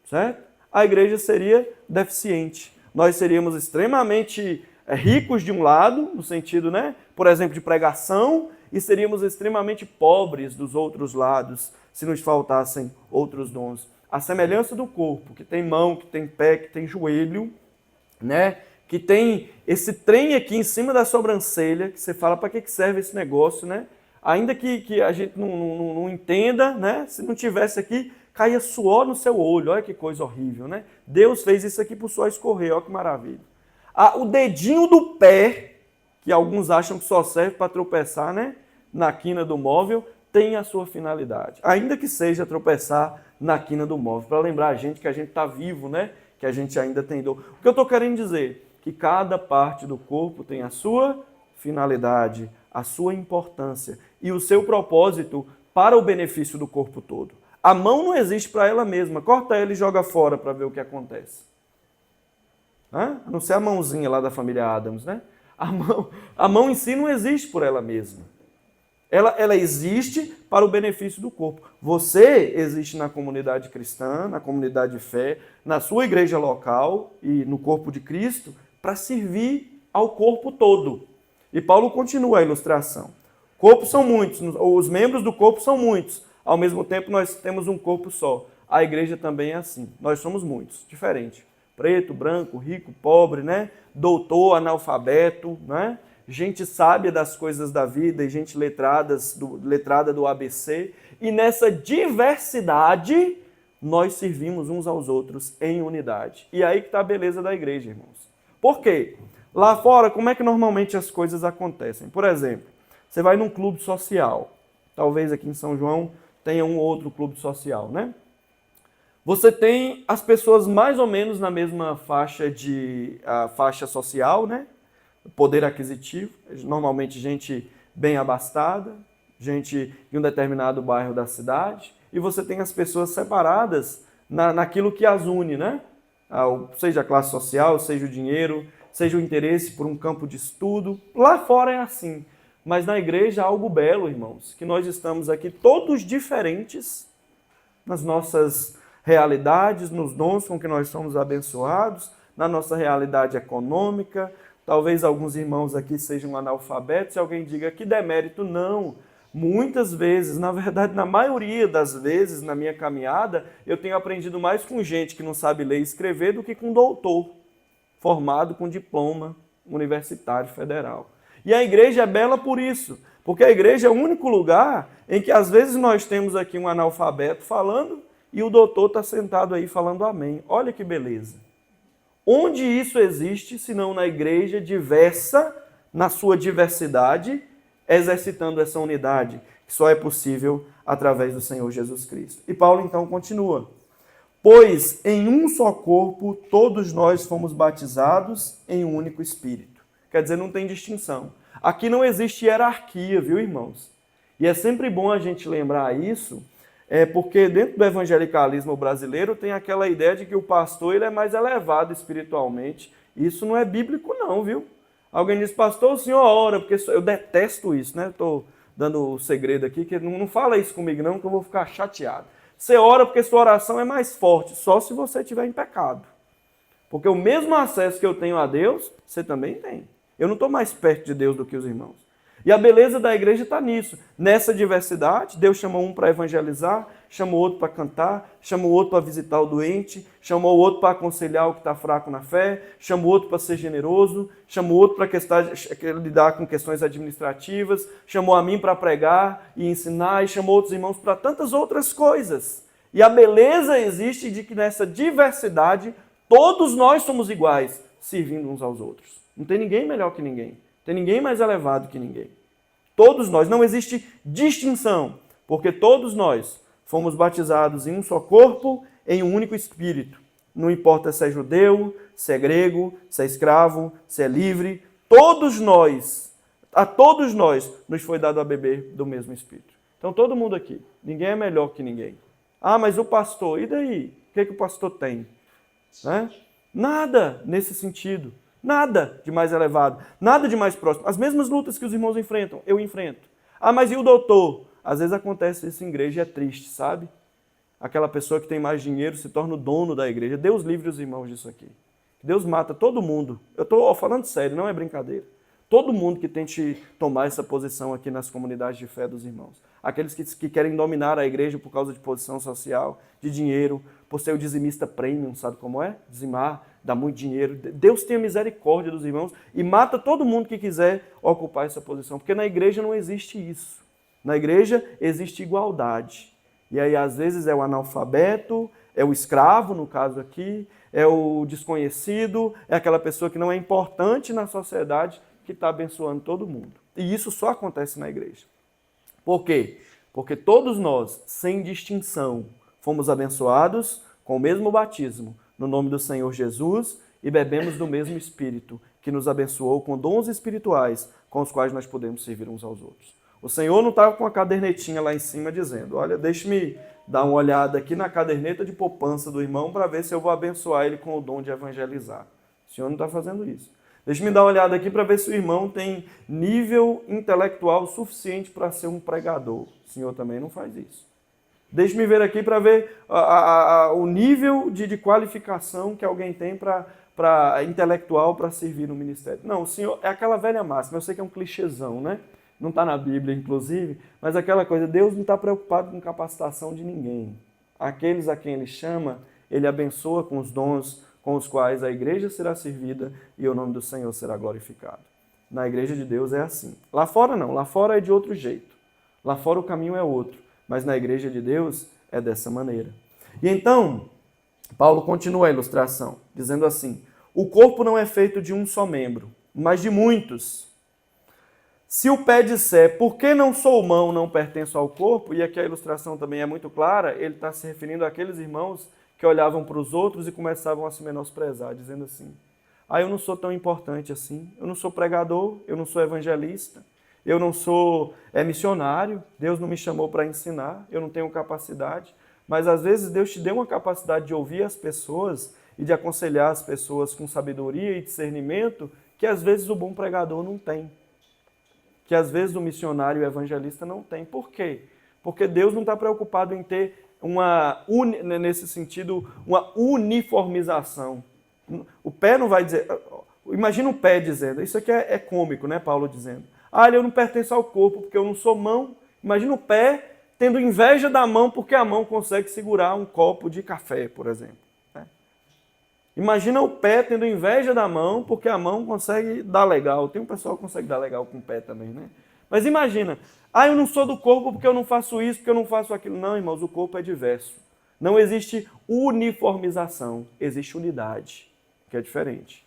certo? A igreja seria deficiente. Nós seríamos extremamente ricos de um lado, no sentido, né, por exemplo, de pregação, e seríamos extremamente pobres dos outros lados, se nos faltassem outros dons. A semelhança do corpo, que tem mão, que tem pé, que tem joelho, né, que tem esse trem aqui em cima da sobrancelha, que você fala, para que serve esse negócio, né? Ainda que a gente não entenda, né? Se não tivesse aqui, caia suor no seu olho, olha que coisa horrível, né? Deus fez isso aqui para o suor escorrer, olha que maravilha. O dedinho do pé, que alguns acham que só serve para tropeçar, né? Na quina do móvel, tem a sua finalidade. Ainda que seja tropeçar na quina do móvel, para lembrar a gente que a gente está vivo, né? Que a gente ainda tem dor. O que eu estou querendo dizer? Que cada parte do corpo tem a sua finalidade, a sua importância e o seu propósito para o benefício do corpo todo. A mão não existe para ela mesma. Corta ela e joga fora para ver o que acontece. A não ser a mãozinha lá da família Adams, né? A mão em si não existe por ela mesma. Ela existe para o benefício do corpo. Você existe na comunidade cristã, na comunidade de fé, na sua igreja local e no corpo de Cristo para servir ao corpo todo. E Paulo continua a ilustração. Corpos são muitos, os membros do corpo são muitos. Ao mesmo tempo, nós temos um corpo só. A igreja também é assim. Nós somos muitos, diferente. Preto, branco, rico, pobre, né? Doutor, analfabeto, né? Gente sábia das coisas da vida e gente letrada do ABC. E nessa diversidade, nós servimos uns aos outros em unidade. E aí que está a beleza da igreja, irmãos. Por quê? Lá fora, como é que normalmente as coisas acontecem? Por exemplo, você vai num clube social. Talvez aqui em São João tenha um ou outro clube social, né? Você tem as pessoas mais ou menos na mesma faixa social, né? Poder aquisitivo, normalmente gente bem abastada, gente em um determinado bairro da cidade, e você tem as pessoas separadas naquilo que as une, né? Seja a classe social, seja o dinheiro, seja o interesse por um campo de estudo. Lá fora é assim, mas na igreja há algo belo, irmãos, que nós estamos aqui todos diferentes nas nossas realidades, nos dons com que nós somos abençoados, na nossa realidade econômica. Talvez alguns irmãos aqui sejam analfabetos e alguém diga que demérito. Não. Muitas vezes, na verdade, na maioria das vezes na minha caminhada, eu tenho aprendido mais com gente que não sabe ler e escrever do que com doutor, formado com diploma universitário federal. E a igreja é bela por isso, porque a igreja é o único lugar em que às vezes nós temos aqui um analfabeto falando e o doutor está sentado aí falando amém. Olha que beleza. Onde isso existe, senão na igreja diversa, na sua diversidade, exercitando essa unidade, que só é possível através do Senhor Jesus Cristo. E Paulo então continua. Pois em um só corpo todos nós fomos batizados em um único Espírito. Quer dizer, não tem distinção. Aqui não existe hierarquia, viu, irmãos? E é sempre bom a gente lembrar isso, porque dentro do evangelicalismo brasileiro tem aquela ideia de que o pastor ele é mais elevado espiritualmente. Isso não é bíblico não, viu? Alguém diz, pastor, o senhor ora, porque eu detesto isso, né? Estou dando o segredo aqui, que não fala isso comigo não, que eu vou ficar chateado. Você ora porque sua oração é mais forte, só se você estiver em pecado. Porque o mesmo acesso que eu tenho a Deus, você também tem. Eu não estou mais perto de Deus do que os irmãos. E a beleza da igreja está nisso. Nessa diversidade, Deus chamou um para evangelizar, chamou outro para cantar, chamou outro para visitar o doente, chamou outro para aconselhar o que está fraco na fé, chamou outro para ser generoso, chamou outro para lidar com questões administrativas, chamou a mim para pregar e ensinar, e chamou outros irmãos para tantas outras coisas. E a beleza existe de que nessa diversidade, todos nós somos iguais, servindo uns aos outros. Não tem ninguém melhor que ninguém. Tem ninguém mais elevado que ninguém. Todos nós, não existe distinção, porque todos nós fomos batizados em um só corpo, em um único Espírito. Não importa se é judeu, se é grego, se é escravo, se é livre, a todos nós nos foi dado a beber do mesmo Espírito. Então todo mundo aqui, ninguém é melhor que ninguém. Ah, mas o pastor, e daí? O que o pastor tem? Né? Nada nesse sentido. Nada de mais elevado, nada de mais próximo. As mesmas lutas que os irmãos enfrentam, eu enfrento. Ah, mas e o doutor? Às vezes acontece isso em igreja e é triste, sabe? Aquela pessoa que tem mais dinheiro se torna o dono da igreja. Deus livre os irmãos disso aqui. Deus mata todo mundo. Eu estou falando sério, não é brincadeira. Todo mundo que tente tomar essa posição aqui nas comunidades de fé dos irmãos. Aqueles que querem dominar a igreja por causa de posição social, de dinheiro, por ser o dizimista premium, sabe como é? Dizimar, dá muito dinheiro. Deus tenha misericórdia dos irmãos e mata todo mundo que quiser ocupar essa posição, porque na igreja não existe isso. Na igreja existe igualdade. E aí, às vezes, é o analfabeto, é o escravo, no caso aqui, é o desconhecido, é aquela pessoa que não é importante na sociedade que está abençoando todo mundo. E isso só acontece na igreja. Por quê? Porque todos nós, sem distinção, fomos abençoados com o mesmo batismo, no nome do Senhor Jesus, e bebemos do mesmo Espírito, que nos abençoou com dons espirituais, com os quais nós podemos servir uns aos outros. O Senhor não estava com a cadernetinha lá em cima dizendo, olha, deixe-me dar uma olhada aqui na caderneta de poupança do irmão para ver se eu vou abençoar ele com o dom de evangelizar. O Senhor não está fazendo isso. Deixe-me dar uma olhada aqui para ver se o irmão tem nível intelectual suficiente para ser um pregador. O Senhor também não faz isso. Deixe-me ver aqui para ver o nível de qualificação que alguém tem intelectual para servir no ministério. Não, o Senhor é aquela velha máxima. Eu sei que é um clichêzão, né? Não está na Bíblia, inclusive, mas aquela coisa, Deus não está preocupado com capacitação de ninguém. Aqueles a quem Ele chama, Ele abençoa com os dons com os quais a igreja será servida e o nome do Senhor será glorificado. Na igreja de Deus é assim. Lá fora não, lá fora é de outro jeito. Lá fora o caminho é outro, mas na igreja de Deus é dessa maneira. E então, Paulo continua a ilustração, dizendo assim, o corpo não é feito de um só membro, mas de muitos. Se o pé disser, por que não sou mão, não pertenço ao corpo, e aqui a ilustração também é muito clara, ele está se referindo àqueles irmãos que olhavam para os outros e começavam a se menosprezar, dizendo assim, eu não sou tão importante assim, eu não sou pregador, eu não sou evangelista, eu não sou missionário, Deus não me chamou para ensinar, eu não tenho capacidade, mas às vezes Deus te deu uma capacidade de ouvir as pessoas e de aconselhar as pessoas com sabedoria e discernimento que às vezes o bom pregador não tem, que às vezes o missionário e o evangelista não tem. Por quê? Porque Deus não está preocupado em ter nesse sentido, uma uniformização. O pé não vai dizer... Imagina o pé dizendo, isso aqui é cômico, né, Paulo dizendo. Eu não pertenço ao corpo porque eu não sou mão. Imagina o pé tendo inveja da mão porque a mão consegue segurar um copo de café, por exemplo. Imagina o pé tendo inveja da mão porque a mão consegue dar legal. Tem um pessoal que consegue dar legal com o pé também, né? Mas imagina, eu não sou do corpo porque eu não faço isso, porque eu não faço aquilo. Não, irmãos, o corpo é diverso. Não existe uniformização, existe unidade, que é diferente.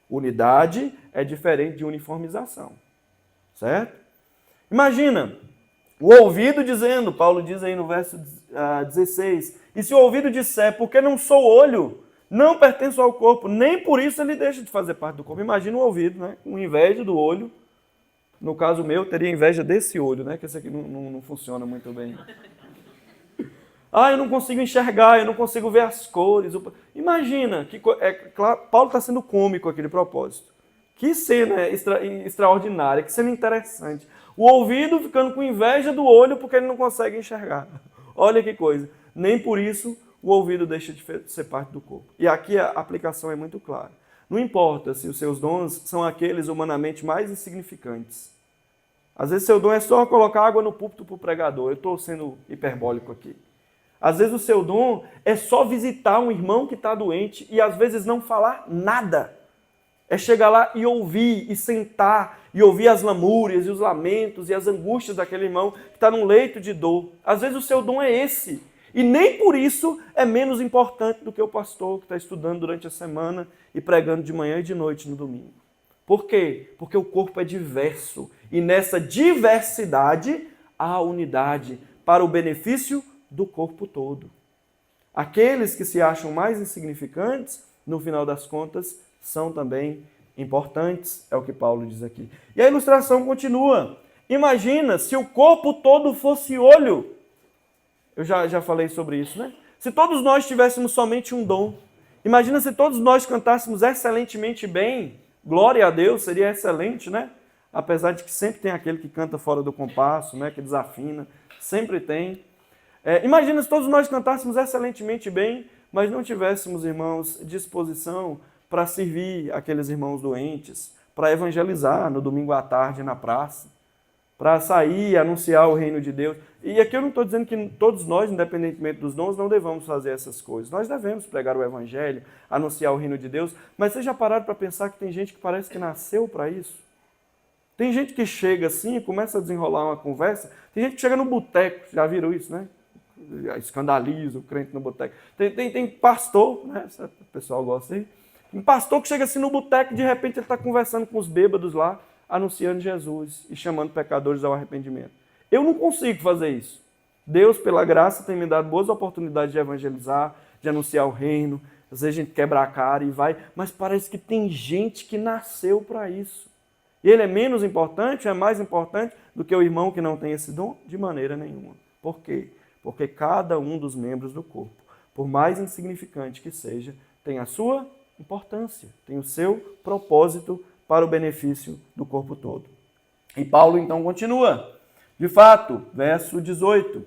Unidade é diferente de uniformização, certo? Imagina o ouvido dizendo, Paulo diz aí no verso 16, e se o ouvido disser, porque não sou olho, não pertenço ao corpo, nem por isso ele deixa de fazer parte do corpo. Imagina o ouvido, né? Com inveja do olho. No caso meu, eu teria inveja desse olho, né? Que esse aqui não funciona muito bem. Eu não consigo enxergar, eu não consigo ver as cores. Imagina, claro, Paulo está sendo cômico aqui de propósito. Que cena extraordinária, que cena interessante. O ouvido ficando com inveja do olho porque ele não consegue enxergar. Olha que coisa. Nem por isso o ouvido deixa de ser parte do corpo. E aqui a aplicação é muito clara. Não importa se os seus dons são aqueles humanamente mais insignificantes. Às vezes seu dom é só colocar água no púlpito para o pregador. Eu estou sendo hiperbólico aqui. Às vezes o seu dom é só visitar um irmão que está doente e às vezes não falar nada. É chegar lá e ouvir, e sentar, e ouvir as lamúrias e os lamentos e as angústias daquele irmão que está num leito de dor. Às vezes o seu dom é esse. E nem por isso é menos importante do que o pastor que está estudando durante a semana e pregando de manhã e de noite no domingo. Por quê? Porque o corpo é diverso. E nessa diversidade há unidade para o benefício do corpo todo. Aqueles que se acham mais insignificantes, no final das contas, são também importantes, é o que Paulo diz aqui. E a ilustração continua. Imagina se o corpo todo fosse olho. Eu já falei sobre isso, né? Se todos nós tivéssemos somente um dom, imagina se todos nós cantássemos excelentemente bem, glória a Deus, seria excelente, né? Apesar de que sempre tem aquele que canta fora do compasso, né? Que desafina, sempre tem. Imagina se todos nós cantássemos excelentemente bem, mas não tivéssemos, irmãos, disposição para servir aqueles irmãos doentes, para evangelizar no domingo à tarde na praça, para sair e anunciar o reino de Deus. E aqui eu não estou dizendo que todos nós, independentemente dos dons, não devamos fazer essas coisas. Nós devemos pregar o evangelho, anunciar o reino de Deus, mas vocês já pararam para pensar que tem gente que parece que nasceu para isso? Tem gente que chega assim e começa a desenrolar uma conversa, tem gente que chega no boteco, já viram isso, né? Escandaliza o crente no boteco. Tem pastor, né? O pessoal gosta aí. Um pastor que chega assim no boteco, de repente ele está conversando com os bêbados lá, anunciando Jesus e chamando pecadores ao arrependimento. Eu não consigo fazer isso. Deus, pela graça, tem me dado boas oportunidades de evangelizar, de anunciar o reino. Às vezes a gente quebra a cara e vai, mas parece que tem gente que nasceu para isso. E ele é menos importante, é mais importante do que o irmão que não tem esse dom? De maneira nenhuma. Por quê? Porque cada um dos membros do corpo, por mais insignificante que seja, tem a sua importância, tem o seu propósito para o benefício do corpo todo. E Paulo então continua. De fato, verso 18.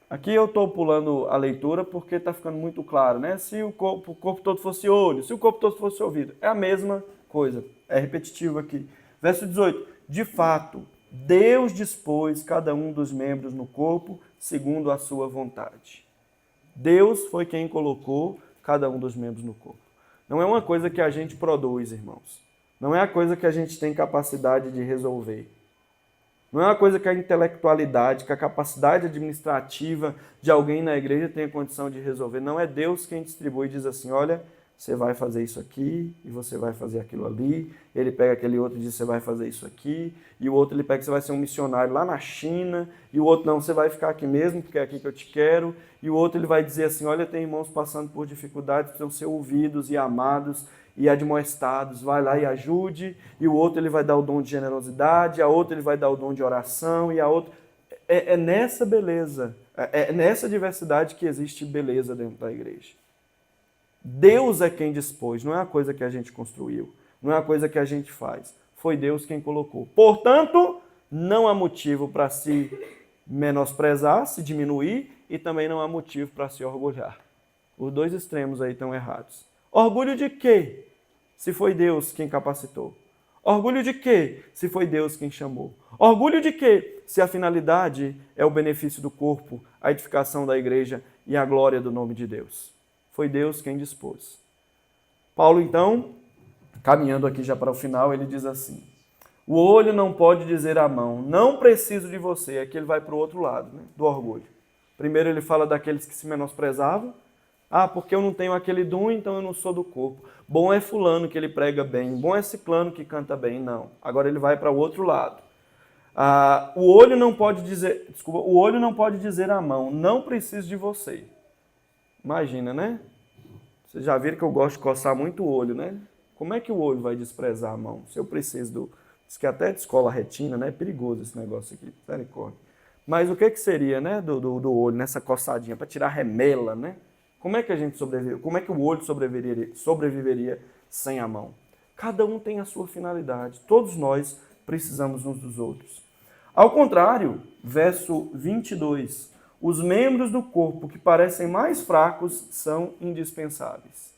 Aqui eu estou pulando a leitura porque está ficando muito claro, né? Se o corpo todo fosse olho, se o corpo todo fosse ouvido, é a mesma coisa, é repetitivo aqui. Verso 18. De fato, Deus dispôs cada um dos membros no corpo segundo a sua vontade. Deus foi quem colocou cada um dos membros no corpo. Não é uma coisa que a gente produz, irmãos. Não é a coisa que a gente tem capacidade de resolver. Não é uma coisa que a intelectualidade, que a capacidade administrativa de alguém na igreja tenha condição de resolver. Não é Deus quem distribui e diz assim, olha, você vai fazer isso aqui, e você vai fazer aquilo ali. Ele pega aquele outro e diz, você vai fazer isso aqui. E o outro, ele pega, você vai ser um missionário lá na China. E o outro, não, você vai ficar aqui mesmo, porque é aqui que eu te quero. E o outro, ele vai dizer assim, olha, tem irmãos passando por dificuldades, precisam ser ouvidos e amados e admoestados. Vai lá e ajude. E o outro, ele vai dar o dom de generosidade. A outra, ele vai dar o dom de oração. E a outra... É nessa beleza, é nessa diversidade que existe beleza dentro da igreja. Deus é quem dispôs, não é uma coisa que a gente construiu, não é uma coisa que a gente faz. Foi Deus quem colocou. Portanto, não há motivo para se menosprezar, se diminuir, e também não há motivo para se orgulhar. Os dois extremos aí estão errados. Orgulho de quê? Se foi Deus quem capacitou. Orgulho de quê? Se foi Deus quem chamou. Orgulho de quê? Se a finalidade é o benefício do corpo, a edificação da igreja e a glória do nome de Deus. Foi Deus quem dispôs. Paulo, então, caminhando aqui já para o final, ele diz assim, o olho não pode dizer à mão, não preciso de você. Aqui ele vai para o outro lado, né, do orgulho. Primeiro ele fala daqueles que se menosprezavam. Ah, porque eu não tenho aquele dom, então eu não sou do corpo. Bom é fulano que ele prega bem, bom é ciclano que canta bem. Não, agora ele vai para o outro lado. O olho não pode dizer à mão, não preciso de você. Imagina, né? Vocês já viram que eu gosto de coçar muito o olho, né? Como é que o olho vai desprezar a mão? Se eu preciso do... Diz que até descola a retina, né? É perigoso esse negócio aqui, misericórdia. Mas o que seria, né, do olho, nessa coçadinha? Para tirar remela, né? Como é que a gente sobrevive? Como é que o olho sobreviveria sem a mão? Cada um tem a sua finalidade. Todos nós precisamos uns dos outros. Ao contrário, verso 22... Os membros do corpo que parecem mais fracos são indispensáveis.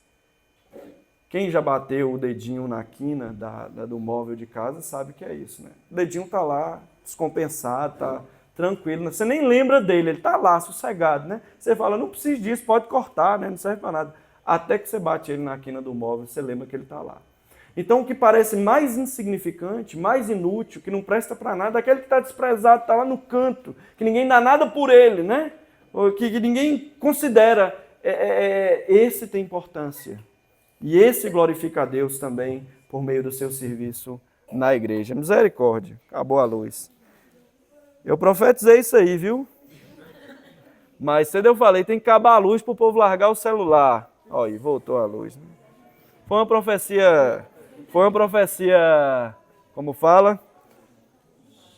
Quem já bateu o dedinho na quina do móvel de casa sabe que é isso, né? O dedinho está lá, descompensado, está tranquilo. Você nem lembra dele, ele está lá, sossegado, né? Você fala, não precisa disso, pode cortar, né? Não serve para nada. Até que você bate ele na quina do móvel, você lembra que ele está lá. Então, o que parece mais insignificante, mais inútil, que não presta para nada, aquele que está desprezado, está lá no canto, que ninguém dá nada por ele, né? Que ninguém considera, esse tem importância. E esse glorifica a Deus também por meio do seu serviço na igreja. Misericórdia, acabou a luz. Eu profetizei isso aí, viu? Mas cedo eu falei, tem que acabar a luz para o povo largar o celular. Olha aí, voltou a luz. Foi uma profecia, como fala?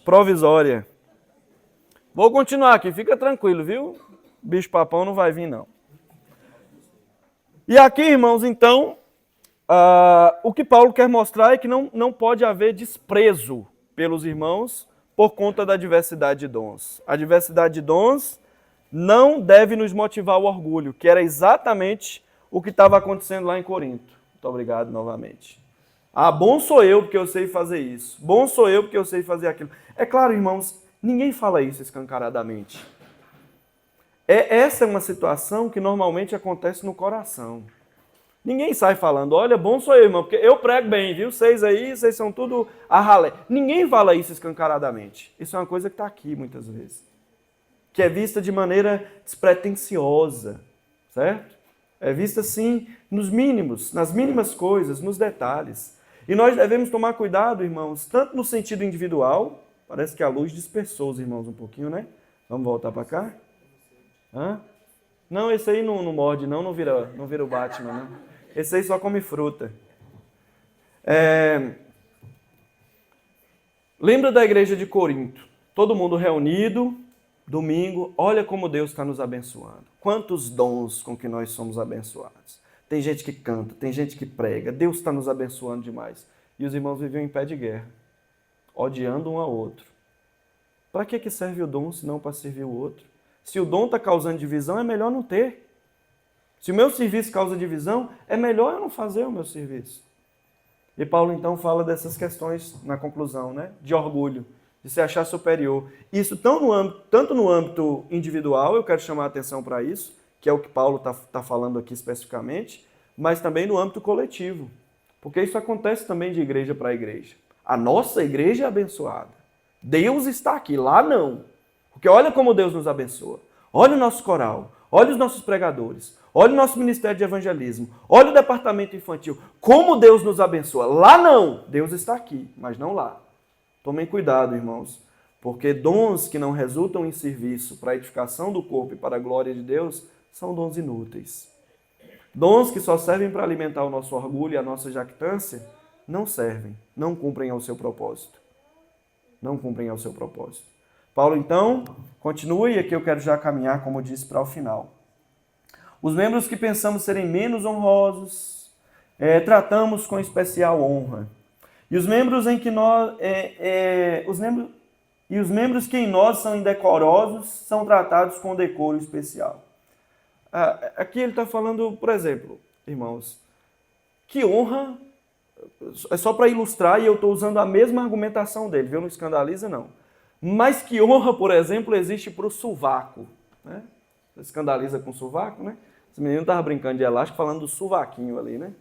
Provisória. Vou continuar aqui, fica tranquilo, viu? Bicho papão não vai vir, não. E aqui, irmãos, então, o que Paulo quer mostrar é que não pode haver desprezo pelos irmãos por conta da diversidade de dons. A diversidade de dons não deve nos motivar ao orgulho, que era exatamente o que estava acontecendo lá em Corinto. Muito obrigado novamente. Ah, bom sou eu porque eu sei fazer isso. Bom sou eu porque eu sei fazer aquilo. É claro, irmãos, ninguém fala isso escancaradamente. Essa é uma situação que normalmente acontece no coração. Ninguém sai falando, olha, bom sou eu, irmão, porque eu prego bem, viu? Vocês são tudo a ralé. Ninguém fala isso escancaradamente. Isso é uma coisa que está aqui muitas vezes. Que é vista de maneira despretensiosa, certo? É vista assim nos mínimos, nas mínimas coisas, nos detalhes. E nós devemos tomar cuidado, irmãos, tanto no sentido individual, parece que a luz dispersou os irmãos um pouquinho, né? Vamos voltar para cá? Hã? Não, esse aí não morde, não vira o Batman, não. Esse aí só come fruta. Lembra da igreja de Corinto? Todo mundo reunido, domingo, olha como Deus está nos abençoando. Quantos dons com que nós somos abençoados. Tem gente que canta, tem gente que prega, Deus está nos abençoando demais. E os irmãos viviam em pé de guerra, odiando um ao outro. Para que serve o dom se não para servir o outro? Se o dom está causando divisão, é melhor não ter. Se o meu serviço causa divisão, é melhor eu não fazer o meu serviço. E Paulo então fala dessas questões na conclusão, né? De orgulho, de se achar superior. Isso tanto no âmbito individual, eu quero chamar a atenção para isso, que é o que Paulo está falando aqui especificamente, mas também no âmbito coletivo. Porque isso acontece também de igreja para igreja. A nossa igreja é abençoada. Deus está aqui, lá não. Porque olha como Deus nos abençoa. Olha o nosso coral, Olha os nossos pregadores, olha o nosso ministério de evangelismo, olha o departamento infantil, como Deus nos abençoa. Lá não, Deus está aqui, mas não lá. Tomem cuidado, irmãos, porque dons que não resultam em serviço para a edificação do corpo e para a glória de Deus são dons inúteis. Dons que só servem para alimentar o nosso orgulho e a nossa jactância não servem, não cumprem ao seu propósito. Não cumprem ao seu propósito. Paulo, então, continua, e aqui eu quero já caminhar, como eu disse, para o final. Os membros que pensamos serem menos honrosos, tratamos com especial honra. E os membros em que nós, os membros que em nós são indecorosos são tratados com decoro especial. Aqui ele está falando, por exemplo, irmãos, que honra, é só para ilustrar, e eu estou usando a mesma argumentação dele, viu? Não escandaliza, não. Mas que honra, por exemplo, existe para o sovaco, né? Você escandaliza com o sovaco, né? Esse menino estava brincando de elástico, falando do sovaquinho ali, né?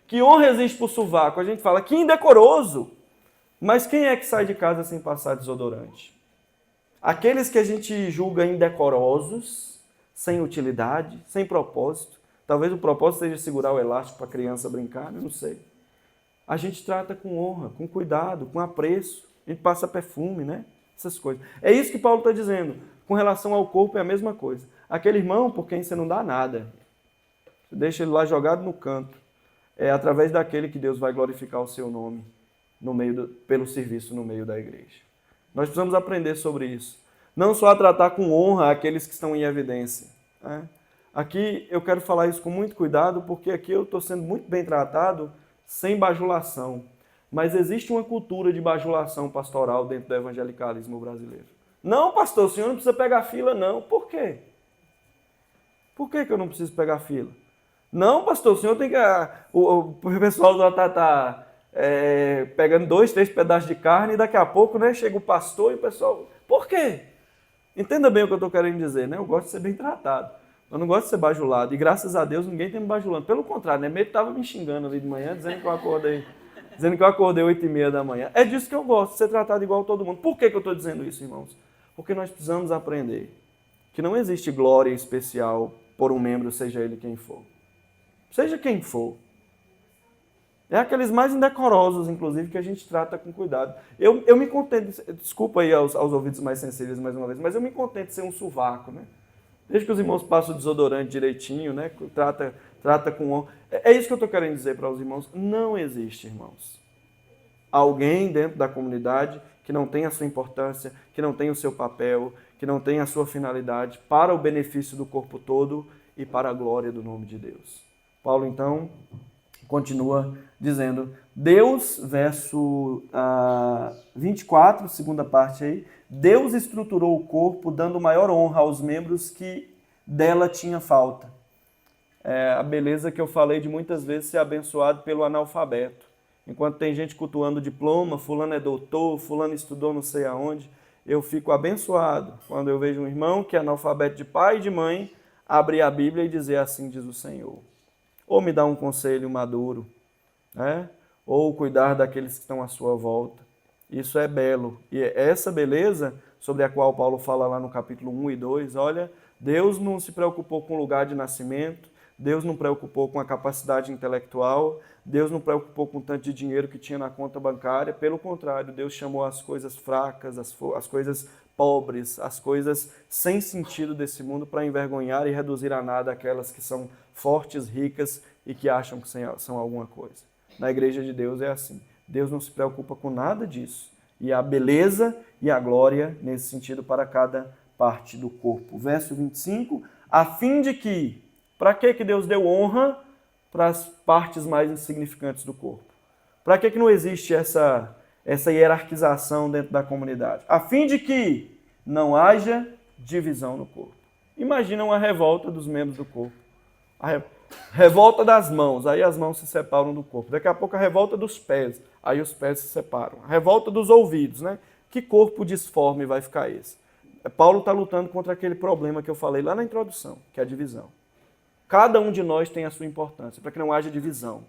Que honra existe para o sovaco? A gente fala que indecoroso. Mas quem é que sai de casa sem passar desodorante? Aqueles que a gente julga indecorosos, sem utilidade, sem propósito. Talvez o propósito seja segurar o elástico para a criança brincar, eu não sei. A gente trata com honra, com cuidado, com apreço. A gente passa perfume, né? Essas coisas. É isso que Paulo está dizendo. Com relação ao corpo é a mesma coisa. Aquele irmão por quem você não dá nada. Você deixa ele lá jogado no canto. É através daquele que Deus vai glorificar o seu nome pelo serviço no meio da igreja. Nós precisamos aprender sobre isso. Não só a tratar com honra aqueles que estão em evidência. Né? Aqui eu quero falar isso com muito cuidado, porque aqui eu estou sendo muito bem tratado sem bajulação. Mas existe uma cultura de bajulação pastoral dentro do evangelicalismo brasileiro. Não, pastor, o senhor não precisa pegar fila, não. Por quê? Por que eu não preciso pegar fila? Não, pastor, o senhor tem que... O pessoal já está pegando 2, 3 pedaços de carne e daqui a pouco, né, chega o pastor e o pessoal... Por quê? Entenda bem o que eu estou querendo dizer, né? Eu gosto de ser bem tratado. Eu não gosto de ser bajulado. E graças a Deus ninguém tem me bajulando. Pelo contrário, né? Meio estava me xingando ali de manhã, dizendo que eu acordei 8h30 da manhã. É disso que eu gosto, de ser tratado igual a todo mundo. Por que eu estou dizendo isso, irmãos? Porque nós precisamos aprender que não existe glória especial por um membro, seja ele quem for. Seja quem for. É aqueles mais indecorosos, inclusive, que a gente trata com cuidado. Eu me contento, desculpa aí aos ouvidos mais sensíveis mais uma vez, mas eu me contento de ser um sovaco, né? Desde que os irmãos passam o desodorante direitinho, né? Trata com honra. É isso que eu estou querendo dizer para os irmãos. Não existe, irmãos, alguém dentro da comunidade que não tenha a sua importância, que não tenha o seu papel, que não tenha a sua finalidade para o benefício do corpo todo e para a glória do nome de Deus. Paulo, então, continua dizendo, Deus, verso 24, segunda parte aí, Deus estruturou o corpo dando maior honra aos membros que dela tinha falta. A beleza que eu falei de muitas vezes ser abençoado pelo analfabeto. Enquanto tem gente cultuando diploma, fulano é doutor, fulano estudou não sei aonde, eu fico abençoado quando eu vejo um irmão que é analfabeto de pai e de mãe abrir a Bíblia e dizer assim diz o Senhor. Ou me dar um conselho maduro, né? Ou cuidar daqueles que estão à sua volta. Isso é belo. E essa beleza sobre a qual Paulo fala lá no capítulo 1 e 2, olha, Deus não se preocupou com o lugar de nascimento, Deus não preocupou com a capacidade intelectual, Deus não preocupou com o tanto de dinheiro que tinha na conta bancária, pelo contrário, Deus chamou as coisas fracas, as coisas pobres, as coisas sem sentido desse mundo para envergonhar e reduzir a nada aquelas que são fortes, ricas e que acham que são alguma coisa. Na igreja de Deus é assim. Deus não se preocupa com nada disso. E a beleza e a glória nesse sentido para cada parte do corpo. Verso 25, a fim de que, para que Deus deu honra para as partes mais insignificantes do corpo? Para que não existe essa hierarquização dentro da comunidade? A fim de que não haja divisão no corpo. Imagina uma revolta dos membros do corpo. A revolta das mãos, aí as mãos se separam do corpo. Daqui a pouco a revolta dos pés, aí os pés se separam. A revolta dos ouvidos, né? Que corpo disforme vai ficar esse? Paulo está lutando contra aquele problema que eu falei lá na introdução, que é a divisão. Cada um de nós tem a sua importância, para que não haja divisão,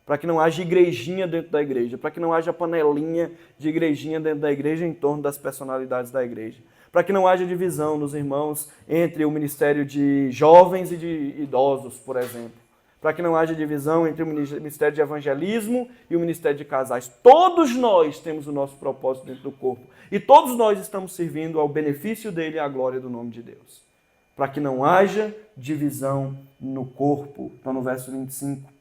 para que não haja igrejinha dentro da igreja, para que não haja panelinha de igrejinha dentro da igreja em torno das personalidades da igreja, para que não haja divisão nos irmãos entre o ministério de jovens e de idosos, por exemplo, para que não haja divisão entre o ministério de evangelismo e o ministério de casais. Todos nós temos o nosso propósito dentro do corpo e todos nós estamos servindo ao benefício dele e à glória do nome de Deus, para que não haja divisão no corpo. Então, no verso 25,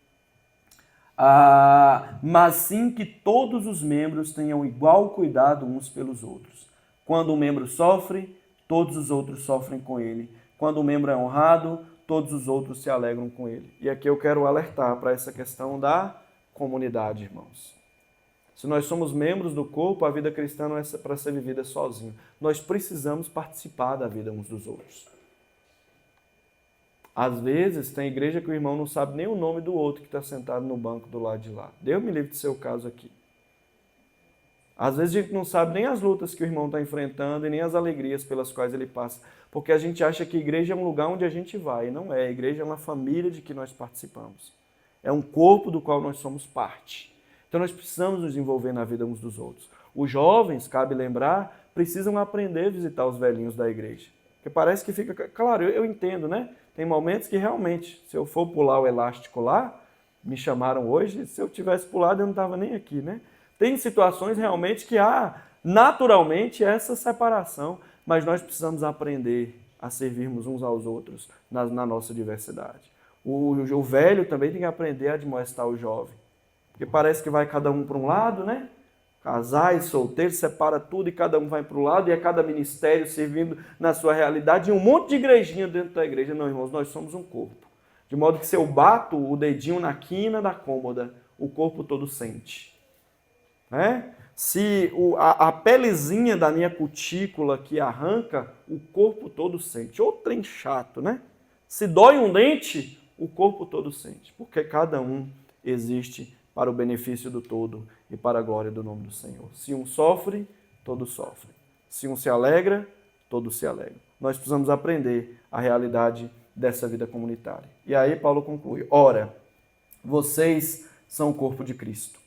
mas sim que todos os membros tenham igual cuidado uns pelos outros. Quando um membro sofre, todos os outros sofrem com ele. Quando um membro é honrado, todos os outros se alegram com ele. E aqui eu quero alertar para essa questão da comunidade, irmãos. Se nós somos membros do corpo, a vida cristã não é para ser vivida sozinho. Nós precisamos participar da vida uns dos outros. Às vezes, tem igreja que o irmão não sabe nem o nome do outro que está sentado no banco do lado de lá. Deus me livre de ser o caso aqui. Às vezes a gente não sabe nem as lutas que o irmão está enfrentando e nem as alegrias pelas quais ele passa. Porque a gente acha que a igreja é um lugar onde a gente vai. E não é. A igreja é uma família de que nós participamos. É um corpo do qual nós somos parte. Então nós precisamos nos envolver na vida uns dos outros. Os jovens, cabe lembrar, precisam aprender a visitar os velhinhos da igreja. Porque parece que fica... Claro, eu entendo, né? Tem momentos que realmente, se eu for pular o elástico lá, me chamaram hoje, se eu tivesse pulado eu não estava nem aqui, né? Tem situações realmente que há naturalmente essa separação, mas nós precisamos aprender a servirmos uns aos outros na nossa diversidade. O velho também tem que aprender a admoestar o jovem, porque parece que vai cada um para um lado, né? Casais, solteiros, separa tudo e cada um vai para o lado e é cada ministério servindo na sua realidade e um monte de igrejinha dentro da igreja. Não, irmãos, nós somos um corpo. De modo que se eu bato o dedinho na quina da cômoda, o corpo todo sente. Né? Se a pelezinha da minha cutícula que arranca, o corpo todo sente. Ô trem chato, né? Se dói um dente, o corpo todo sente. Porque cada um existe para o benefício do todo e para a glória do nome do Senhor. Se um sofre, todos sofrem. Se um se alegra, todos se alegram. Nós precisamos aprender a realidade dessa vida comunitária. E aí Paulo conclui: ora, vocês são o corpo de Cristo.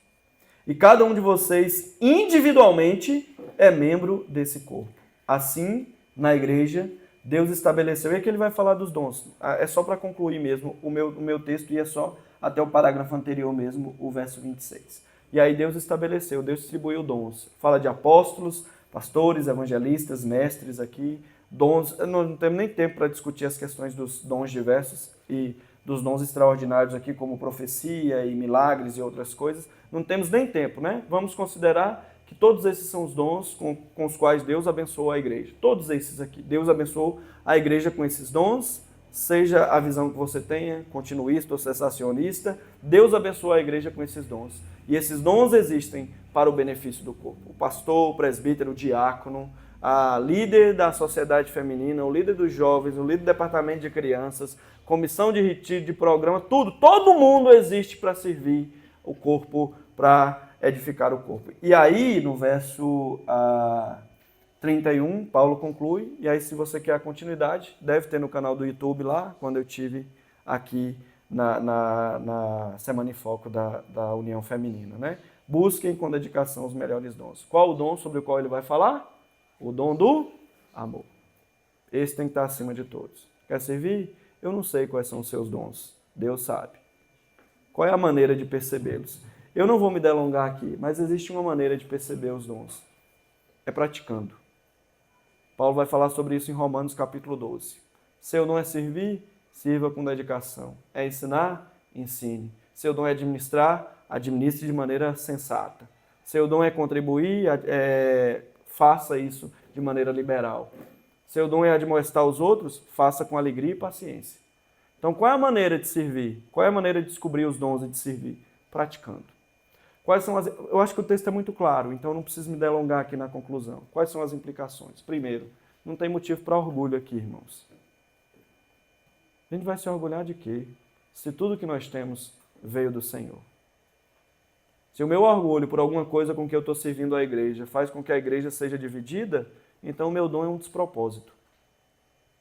E cada um de vocês, individualmente, é membro desse corpo. Assim, na igreja, Deus estabeleceu. E aqui ele vai falar dos dons. É só para concluir mesmo. O meu texto ia só até o parágrafo anterior mesmo, o verso 26. E aí Deus estabeleceu, Deus distribuiu dons. Fala de apóstolos, pastores, evangelistas, mestres aqui, dons. Não temos nem tempo para discutir as questões dos dons diversos e dos dons extraordinários aqui, como profecia e milagres e outras coisas. Não temos nem tempo, né? Vamos considerar que todos esses são os dons com os quais Deus abençoou a igreja. Todos esses aqui. Deus abençoou a igreja com esses dons, seja a visão que você tenha, continuista ou cessacionista, Deus abençoou a igreja com esses dons. E esses dons existem para o benefício do corpo. O pastor, o presbítero, o diácono, a líder da sociedade feminina, o líder dos jovens, o líder do departamento de crianças, comissão de retiro, de programa, tudo, todo mundo existe para servir o corpo, para edificar o corpo. E aí, no verso 31, Paulo conclui, e aí se você quer a continuidade, deve ter no canal do YouTube lá, quando eu tive aqui na Semana em Foco da União Feminina, né? Busquem com dedicação os melhores dons. Qual o dom sobre o qual ele vai falar? O dom do amor. Esse tem que estar acima de todos. Quer servir? Eu não sei quais são os seus dons. Deus sabe. Qual é a maneira de percebê-los? Eu não vou me delongar aqui, mas existe uma maneira de perceber os dons. É praticando. Paulo vai falar sobre isso em Romanos capítulo 12. Seu dom é servir, sirva com dedicação. É ensinar, ensine. Seu dom é administrar, administre de maneira sensata. Seu dom é contribuir, faça isso de maneira liberal. Seu dom é admoestar os outros, faça com alegria e paciência. Então, qual é a maneira de servir? Qual é a maneira de descobrir os dons e de servir? Praticando. Quais são as... Eu acho que o texto é muito claro, então não preciso me delongar aqui na conclusão. Quais são as implicações? Primeiro, não tem motivo para orgulho aqui, irmãos. A gente vai se orgulhar de quê? Se tudo que nós temos veio do Senhor. Se o meu orgulho por alguma coisa com que eu estou servindo a igreja faz com que a igreja seja dividida, então o meu dom é um despropósito.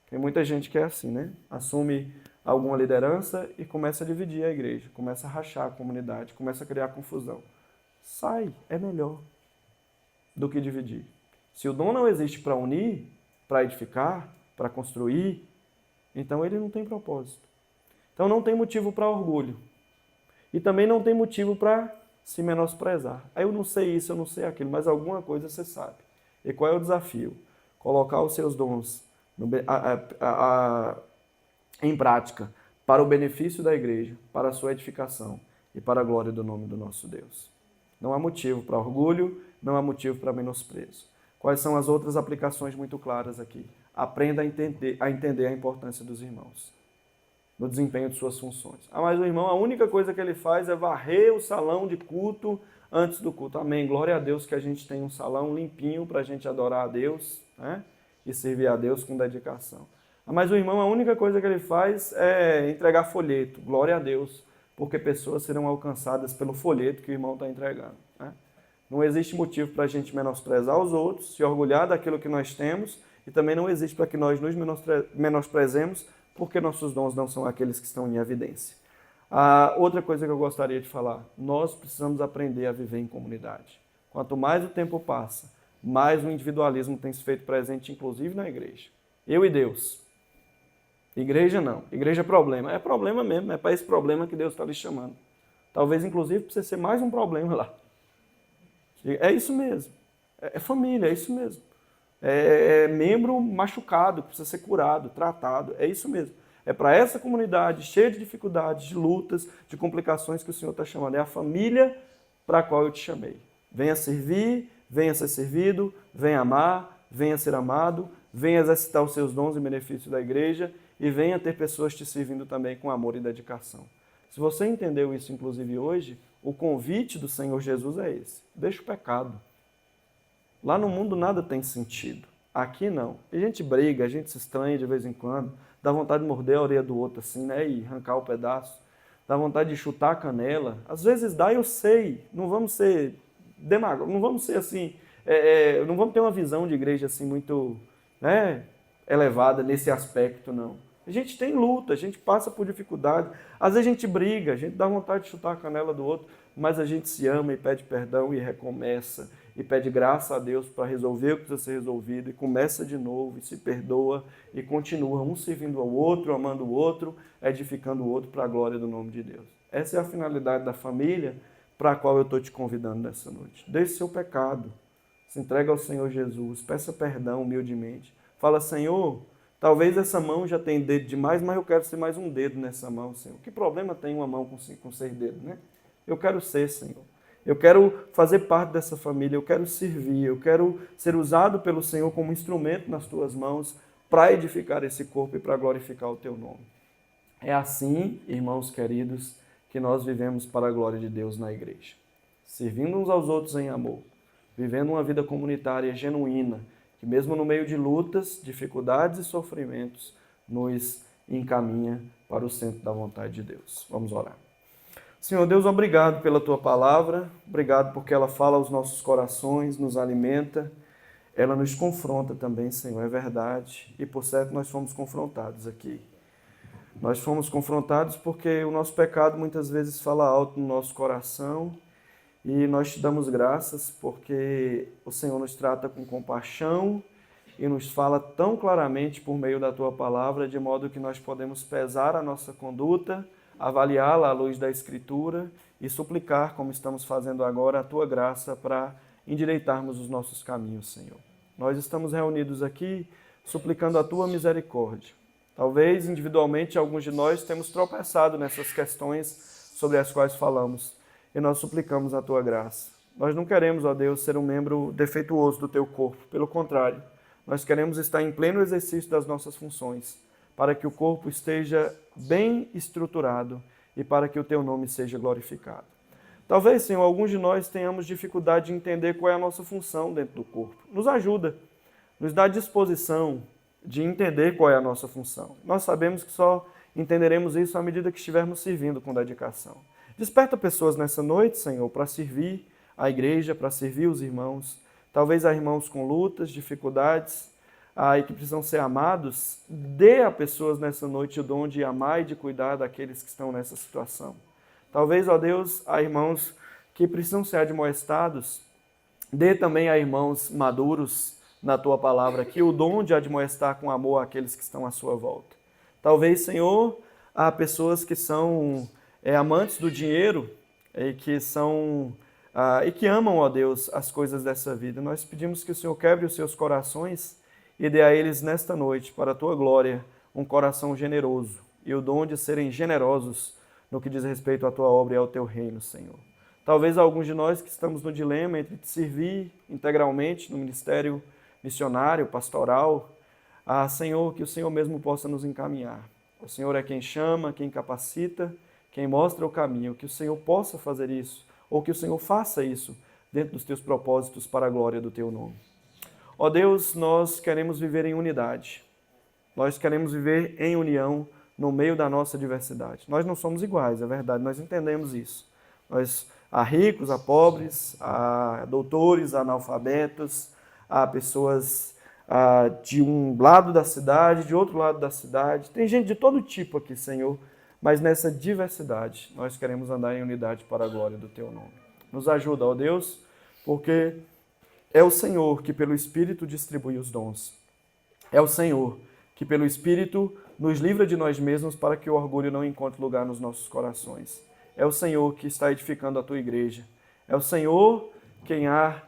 Tem muita gente que é assim, né? Assume alguma liderança e começa a dividir a igreja, começa a rachar a comunidade, começa a criar confusão. Sai, é melhor do que dividir. Se o dom não existe para unir, para edificar, para construir, então ele não tem propósito. Então não tem motivo para orgulho. E também não tem motivo para se menosprezar. Aí eu não sei isso, eu não sei aquilo, mas alguma coisa você sabe. E qual é o desafio? Colocar os seus dons em prática para o benefício da igreja, para a sua edificação e para a glória do nome do nosso Deus. Não há motivo para orgulho, não há motivo para menosprezo. Quais são as outras aplicações muito claras aqui? Aprenda a entender a importância dos irmãos no desempenho de suas funções. Mas o irmão, a única coisa que ele faz é varrer o salão de culto antes do culto. Amém. Glória a Deus que a gente tem um salão limpinho para a gente adorar a Deus, né? E servir a Deus com dedicação. Mas o irmão, a única coisa que ele faz é entregar folheto. Glória a Deus, porque pessoas serão alcançadas pelo folheto que o irmão está entregando, né? Não existe motivo para a gente menosprezar os outros, se orgulhar daquilo que nós temos, e também não existe para que nós nos menosprezemos, porque nossos dons não são aqueles que estão em evidência. Outra coisa que eu gostaria de falar, nós precisamos aprender a viver em comunidade. Quanto mais o tempo passa, mais o individualismo tem se feito presente, inclusive na igreja. Eu e Deus. Igreja não. Igreja é problema. É problema mesmo, é para esse problema que Deus está lhe chamando. Talvez, inclusive, para você ser mais um problema lá. É isso mesmo. É família, é isso mesmo. É membro machucado, que precisa ser curado, tratado. É isso mesmo. É para essa comunidade cheia de dificuldades, de lutas, de complicações que o Senhor está chamando. É a família para a qual eu te chamei. Venha servir, venha ser servido, venha amar, venha ser amado, venha exercitar os seus dons em benefício da igreja e venha ter pessoas te servindo também com amor e dedicação. Se você entendeu isso, inclusive hoje, o convite do Senhor Jesus é esse. Deixa o pecado. Lá no mundo nada tem sentido. Aqui não. A gente briga, a gente se estranha de vez em quando, dá vontade de morder a orelha do outro assim, né? E arrancar o pedaço. Dá vontade de chutar a canela. Às vezes dá, eu sei. Não vamos ser demagogos, não vamos ser assim, não vamos ter uma visão de igreja assim muito, né, elevada nesse aspecto, não. A gente tem luta, a gente passa por dificuldade, às vezes a gente briga, a gente dá vontade de chutar a canela do outro, mas a gente se ama e pede perdão e recomeça, e pede graça a Deus para resolver o que precisa ser resolvido, e começa de novo, e se perdoa, e continua um servindo ao outro, amando o outro, edificando o outro para a glória do nome de Deus. Essa é a finalidade da família para a qual eu estou te convidando nessa noite. Deixe seu pecado, se entrega ao Senhor Jesus, peça perdão humildemente. Fala, Senhor, talvez essa mão já tenha dedo demais, mas eu quero ser mais um dedo nessa mão, Senhor. Que problema tem uma mão com 6 dedos, né? Eu quero ser, Senhor. Eu quero fazer parte dessa família, eu quero servir, eu quero ser usado pelo Senhor como instrumento nas tuas mãos para edificar esse corpo e para glorificar o teu nome. É assim, irmãos queridos, que nós vivemos para a glória de Deus na igreja. Servindo uns aos outros em amor, vivendo uma vida comunitária genuína, que mesmo no meio de lutas, dificuldades e sofrimentos, nos encaminha para o centro da vontade de Deus. Vamos orar. Senhor Deus, obrigado pela Tua palavra, obrigado porque ela fala aos nossos corações, nos alimenta, ela nos confronta também, Senhor, é verdade, e por certo nós fomos confrontados aqui. Nós fomos confrontados porque o nosso pecado muitas vezes fala alto no nosso coração e nós te damos graças porque o Senhor nos trata com compaixão e nos fala tão claramente por meio da Tua palavra, de modo que nós podemos pesar a nossa conduta, avaliá-la à luz da Escritura e suplicar, como estamos fazendo agora, a Tua graça para endireitarmos os nossos caminhos, Senhor. Nós estamos reunidos aqui suplicando a Tua misericórdia. Talvez, individualmente, alguns de nós temos tropeçado nessas questões sobre as quais falamos e nós suplicamos a Tua graça. Nós não queremos, ó Deus, ser um membro defeituoso do Teu corpo. Pelo contrário, nós queremos estar em pleno exercício das nossas funções, para que o corpo esteja bem estruturado e para que o Teu nome seja glorificado. Talvez, Senhor, alguns de nós tenhamos dificuldade de entender qual é a nossa função dentro do corpo. Nos ajuda, nos dá disposição de entender qual é a nossa função. Nós sabemos que só entenderemos isso à medida que estivermos servindo com dedicação. Desperta pessoas nessa noite, Senhor, para servir a igreja, para servir os irmãos. Talvez há irmãos com lutas, dificuldades, e que precisam ser amados. Dê a pessoas nessa noite o dom de amar e de cuidar daqueles que estão nessa situação. Talvez, ó Deus, há irmãos que precisam ser admoestados. Dê também a irmãos maduros na tua palavra aqui, o dom de admoestar com amor aqueles que estão à sua volta. Talvez, Senhor, há pessoas que são amantes do dinheiro e que amam, ó Deus, as coisas dessa vida. Nós pedimos que o Senhor quebre os seus corações e dê a eles nesta noite, para a tua glória, um coração generoso e o dom de serem generosos no que diz respeito à tua obra e ao teu reino, Senhor. Talvez alguns de nós que estamos no dilema entre te servir integralmente no ministério missionário, pastoral, Senhor, que o Senhor mesmo possa nos encaminhar. O Senhor é quem chama, quem capacita, quem mostra o caminho, que o Senhor possa fazer isso, ou que o Senhor faça isso dentro dos teus propósitos para a glória do teu nome. Ó Deus, nós queremos viver em unidade. Nós queremos viver em união no meio da nossa diversidade. Nós não somos iguais, é verdade, nós entendemos isso. Há ricos, há pobres, há doutores, há analfabetos, há pessoas de um lado da cidade, de outro lado da cidade. Tem gente de todo tipo aqui, Senhor, mas nessa diversidade nós queremos andar em unidade para a glória do teu nome. Nos ajuda, ó Deus, porque é o Senhor que pelo Espírito distribui os dons. É o Senhor que pelo Espírito nos livra de nós mesmos para que o orgulho não encontre lugar nos nossos corações. É o Senhor que está edificando a tua igreja. É o Senhor quem há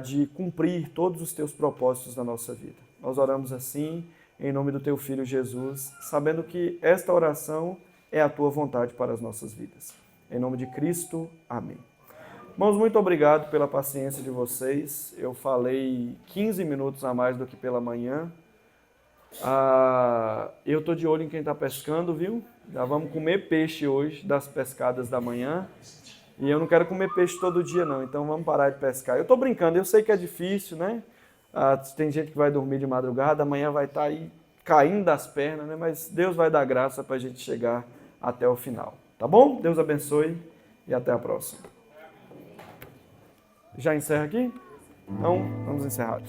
de cumprir todos os teus propósitos na nossa vida. Nós oramos assim, em nome do teu Filho Jesus, sabendo que esta oração é a tua vontade para as nossas vidas. Em nome de Cristo, amém. Irmãos, muito obrigado pela paciência de vocês. Eu falei 15 minutos a mais do que pela manhã. Eu estou de olho em quem está pescando, viu? Já vamos comer peixe hoje, das pescadas da manhã. E eu não quero comer peixe todo dia, não. Então vamos parar de pescar. Eu estou brincando, eu sei que é difícil, né? Tem gente que vai dormir de madrugada, amanhã vai estar aí caindo das pernas, né? Mas Deus vai dar graça para a gente chegar até o final. Tá bom? Deus abençoe e até a próxima. Já encerra aqui? Então, vamos encerrar.